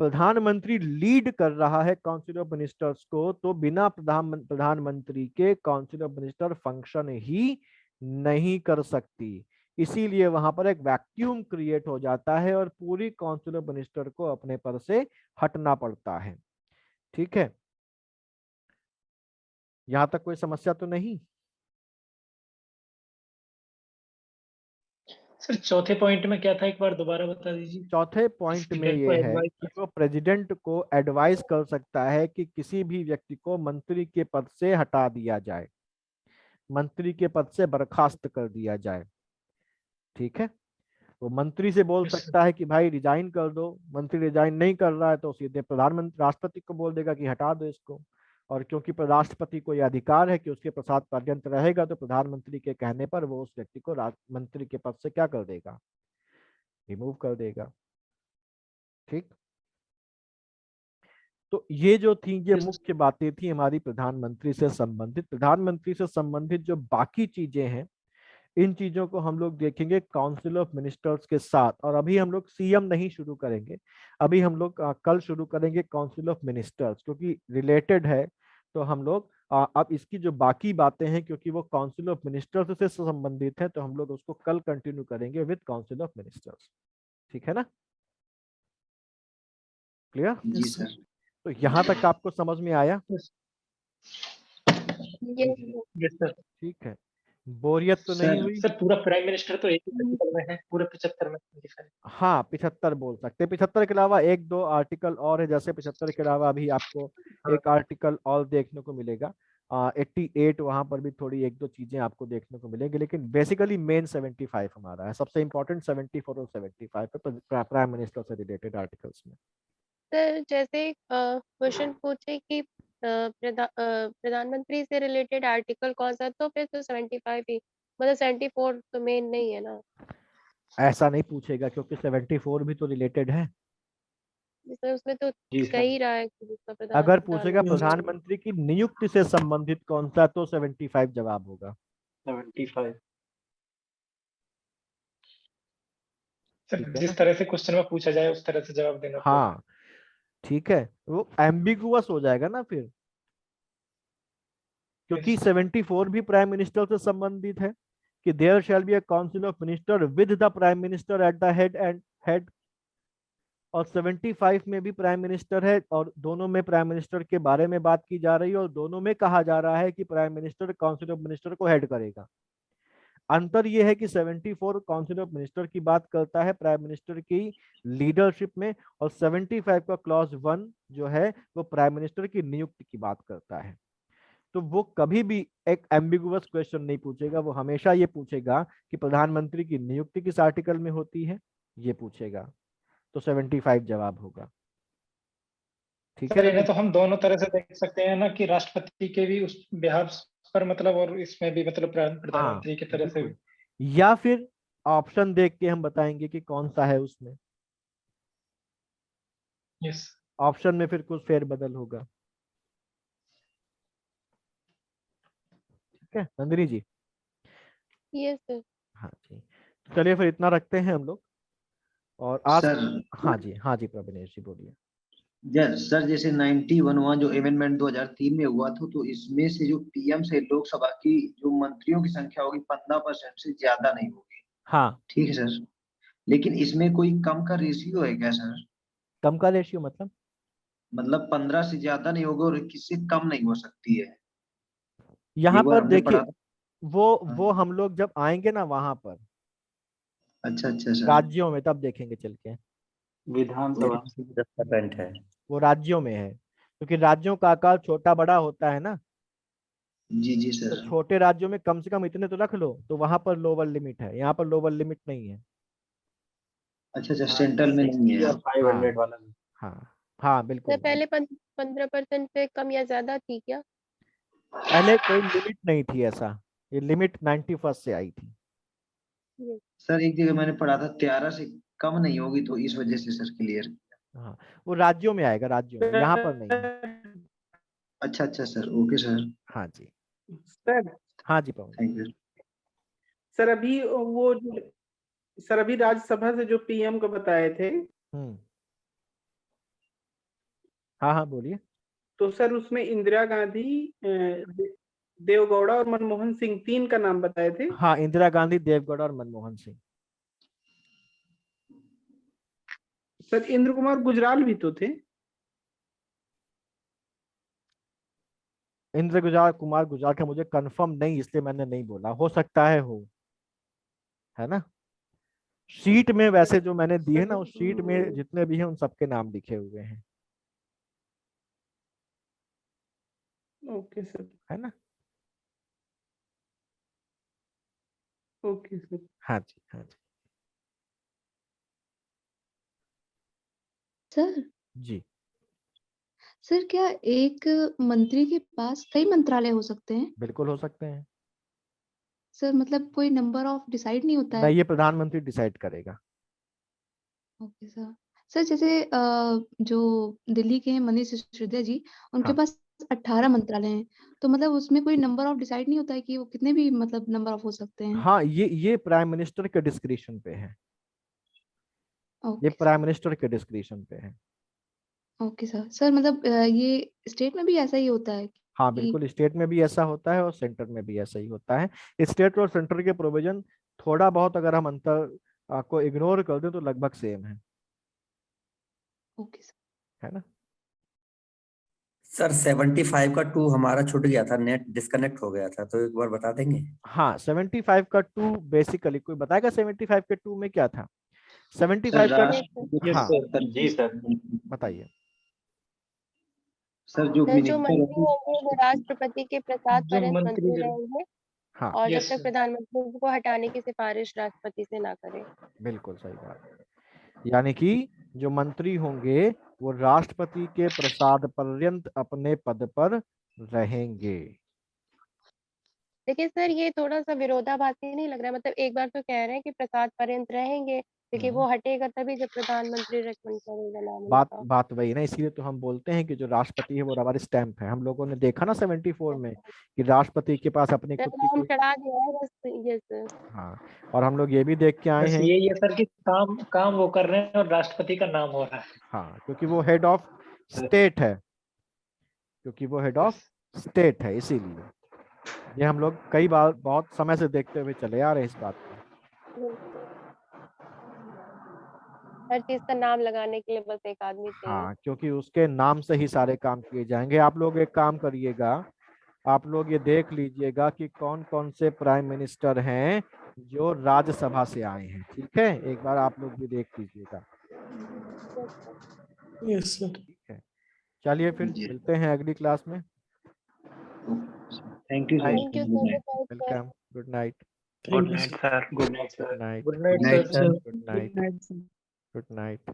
प्रधानमंत्री लीड कर रहा है काउंसिल ऑफ मिनिस्टर्स को, तो बिना प्रधानमंत्री के काउंसिल ऑफ मिनिस्टर फंक्शन ही नहीं कर सकती। इसीलिए वहां पर एक वैक्यूम क्रिएट हो जाता है और पूरी काउंसिल ऑफ मिनिस्टर को अपने पद से हटना पड़ता है। ठीक है, यहां तक कोई समस्या तो नहीं? सर चौथे पॉइंट में क्या था, एक बार दोबारा बता दीजिए। चौथे पॉइंट में ये है कि वो प्रेसिडेंट को एडवाइस कर सकता है कि किसी भी व्यक्ति को मंत्री के पद से हटा दिया जाए, मंत्री के पद से बर्खास्त कर दिया जाए। ठीक है, वो मंत्री से बोल सकता है कि भाई रिजाइन कर दो, मंत्री रिजाइन नहीं कर रहा है तो सीधे प्रधानमंत्री राष्ट्रपति को बोल देगा कि हटा दो इसको। और क्योंकि राष्ट्रपति को यह अधिकार है कि उसके प्रसाद पर्यंत रहेगा, तो प्रधानमंत्री के कहने पर वो उस व्यक्ति को मंत्री के पद से क्या कर देगा, रिमूव कर देगा। ठीक, तो ये जो थी ये मुख्य बातें थी हमारी प्रधानमंत्री से संबंधित। प्रधानमंत्री से संबंधित जो बाकी चीजें हैं, इन चीजों को हम लोग देखेंगे काउंसिल ऑफ मिनिस्टर्स के साथ। और अभी हम लोग सीएम नहीं शुरू करेंगे, अभी हम लोग कल शुरू करेंगे काउंसिल ऑफ मिनिस्टर्स, क्योंकि रिलेटेड है। तो हम लोग अब इसकी जो बाकी बातें हैं, क्योंकि वो काउंसिल ऑफ मिनिस्टर्स से संबंधित है, तो हम लोग उसको कल कंटिन्यू करेंगे विद काउंसिल ऑफ मिनिस्टर्स। ठीक है ना, क्लियर? जी सर। तो यहाँ तक आपको समझ में आया? Yes sir. ठीक है, बोरियत तो नहीं हुई? सर पूरा प्राइम मिनिस्टर तो एक ही आर्टिकल में है, पूरे 75 में। हाँ 75 बोल सकते हैं। 75 के अलावा एक दो आर्टिकल और है, जैसे 75 के अलावा अभी आपको एक आर्टिकल और देखने को मिलेगा 88, वहां पर भी थोड़ी एक दो चीजें आपको देखने को मिलेंगी, लेकिन बेसिकली मेन 75 हमारा है। सबसे इंपॉर्टेंट 74 और 75 है प्राइम मिनिस्टर से रिलेटेड आर्टिकल्स में। सर जैसे क्वेश्चन पूछे कि प्रधानमंत्री से रिलेटेड आर्टिकल कौन सा, तो फिर तो 75 ही, मतलब 74 तो मेन नहीं है ना? ऐसा नहीं पूछेगा, क्योंकि 74 भी तो रिलेटेड है। सर उसमें तो कही रहा है कि उसका अगर पूछेगा प्रधानमंत्री की नियुक्ति से संबंधित कौन सा, तो 75 जवाब होगा। 75। जिस तरह से क्वेश्चन में पूछा जाए उस तरह से जवाब देना। हाँ ठीक है, वो एम्बिगुअस हो जाएगा ना फिर, क्योंकि 74 भी प्राइम मिनिस्टर से संबंधित है कि there shall be a council of minister with the prime minister at the head, और 75 में भी प्राइम मिनिस्टर है, और दोनों में प्राइम मिनिस्टर के बारे में बात की जा रही है, और दोनों में कहा जा रहा है कि prime minister council of minister को हेड करेगा। अंतर यह है कि 74 काउंसिल ऑफ मिनिस्टर की बात करता है प्राइम मिनिस्टर की लीडरशिप में, और 75 का क्लॉज 1 जो है वो प्राइम मिनिस्टर की नियुक्ति की बात करता है। तो वो कभी भी एक एम्बिगुअस क्वेश्चन नहीं पूछेगा, वो हमेशा ये पूछेगा कि प्रधानमंत्री की नियुक्ति किस आर्टिकल में होती है, ये पूछेगा। तो 75 जवाब होगा। ठीक है, इन्हें तो हम दोनों तरह से देख सकते हैं ना, कि राष्ट्रपति के भी उस बिहाफ पर मतलब, और इसमें भी मतलब प्रधानमंत्री की तरह से भी। या फिर ऑप्शन देख के हम बताएंगे कि कौन सा है उसमें। यस, ऑप्शन में फिर कुछ फेरबदल होगा। ठीक है नंदिनी जी? Yes sir. हाँ जी, चलिए फिर इतना रखते हैं हम लोग। और आज सर, हाँ जी प्रवीणेश जी बोलिए। सर जैसे 91 जो अमेंडमेंट 2003 में हुआ था, तो इसमें से जो पीएम से लोकसभा की जो मंत्रियों की संख्या होगी 15% से ज्यादा नहीं होगी। हाँ ठीक है सर, लेकिन इसमें कोई कम का रेशियो है क्या सर? कम का रेशियो मतलब 15 से ज्यादा नहीं होगा और किससे कम नहीं हो सकती है। यहाँ पर हमने देखिए, पढ़ा था। वो हम लोग जब आएंगे ना वहां पर अच्छा सर। राज्यों में, तब देखेंगे चल के। विधानसभा 10% है। वो राज्यों में है, क्योंकि राज्यों का आकार छोटा बड़ा होता है ना। जी तो सर। छोटे राज्यों में कम से कम इतने तो रख लो, तो वहां पर लोअर लिमिट है, यहाँ पर लोअर लिमिट नहीं है। अच्छा सेंट्रल में नहीं है। 500 वाला। हाँ हाँ बिल्कुल। सर पहले 15% से कम या ज्यादा थी क्या? पहले कोई लिमिट नहीं थी ऐसा, ये लिमिट 91 से आई थी। सर एक जगह मैंने पढ़ा था 13 से कम नहीं होगी, तो इस वजह से सर क्लियर। हाँ वो राज्यों में आएगा, राज्यों में, यहाँ पर नहीं है। अच्छा सर, ओके सर। हाँ जी। सर हाँ जी पवन। Thank you sir. अभी राज्यसभा से जो पीएम को बताए थे, हाँ हाँ बोलिए। तो सर उसमें इंदिरा गांधी, देवगौड़ा और मनमोहन सिंह, 3 का नाम बताए थे। हाँ इंदिरा गांधी, देवगौड़ा और मनमोहन सिंह। सर इंद्र कुमार भी तो थे। कुमार गुजराल का मुझे कंफर्म नहीं, इसलिए मैंने नहीं बोला, हो सकता है हो, है ना। शीट में वैसे जो मैंने दी है ना, उस शीट में जितने भी हैं उन सबके नाम लिखे हुए हैं। Okay sir. है ना। Okay sir. हाँ जी हाँ जी। सर जी। सर क्या एक मंत्री के पास कई मंत्रालय हो सकते हैं? बिल्कुल हो सकते हैं। सर मतलब कोई नंबर ऑफ डिसाइड नहीं होता है? नहीं, ये प्रधानमंत्री डिसाइड करेगा। Okay sir. सर जैसे जो दिल्ली के हैं मनीष सिसोदिया जी, उनके हाँ। पास 18 मंत्रालय हैं, तो मतलब उसमें कोई नंबर ऑफ डिसाइड नहीं होता है कि वो कितने भी मतलब नंबर ऑफ हो सकते हैं? हाँ, ये प्राइम मिनिस्टर के डिस्क्रिप्शन पे है। ये ओके प्राइम मिनिस्टर के डिस्क्रिप्शन पे है। Okay sir. सर मतलब ये स्टेट में भी ऐसा ही होता है हाँ कि बिल्कुल, स्टेट में भी ऐसा होता है और सेंटर में भी ऐसा ही होता है। स्टेट और सेंटर के प्रोविजन थोड़ा बहुत अगर हम अंतर को इग्नोर कर दें तो लगभग सेम है। Okay sir. है ना? सर 75 का 2 हमारा छूट गया था, नेट डिस्कनेक्ट हो गया था, तो एक बार बता देंगे? हाँ, 75 का 2 बेसिकली कोई बताएगा 75 के 2 में क्या था? 75 का हाँ जी सर। बताइए। सर जो सर जो मिनिस्टर मंत्री होंगे वो राष्ट्रपति के प्रसाद जो पर्यंत मंत्री मंत्री जो रहेंगे हाँ और जब यस तक सर। प्रधानमंत्री उनको हटाने की सिफारिश राष्ट्रपति से ना करे। बिल्कुल सही बात। यानी कि जो मंत्री होंगे वो राष्ट्रपति के प्रसाद पर्यंत अपने पद पर रहेंगे। लेकिन सर ये थोड़ा सा विरोधाभासी नहीं लग रहा है? मतलब एक बार तो कह रहे हैं कि प्रसाद पर्यंत रहेंगे, लेकिन वो हटेगा तभी जब प्रधानमंत्री रेकमेंड करेगा नाम उनका। बात वही ना, इसीलिए तो हम बोलते हैं कि जो राष्ट्रपति है वो रबर स्टैंप है। हम लोगों ने देखा ना 74 में कि राष्ट्रपति के पास अपनी सर खुद की नाम कोई चढ़ा दिया है बस। ये सर हाँ, और हम लोग ये भी देख के आए बस हैं। यही है सर कि काम काम वो कर रहे हैं और राष्ट्रपति का नाम हो रहा है। हाँ, क्योंकि वो हेड ऑफ स्टेट है, इसीलिए ये हम लोग कई बार बहुत समय से देखते हुए चले आ रहे हैं इस बात को। हर चीज का नाम लगाने के लिए बस एक आदमी चाहिए। हाँ, क्योंकि उसके नाम से ही सारे काम किए जाएंगे। आप लोग एक काम करिएगा, आप लोग ये देख लीजिएगा कि कौन कौन से प्राइम मिनिस्टर हैं जो राज्यसभा से आए हैं। ठीक है, एक बार आप लोग भी देख लीजिएगा। Yes sir. ठीक है, चलिए फिर मिलते हैं अगली क्लास में। Thank you sir. Thank you sir. Welcome. Good night. Good night sir. Good night sir. Good night. Good night sir. Good night. Good night.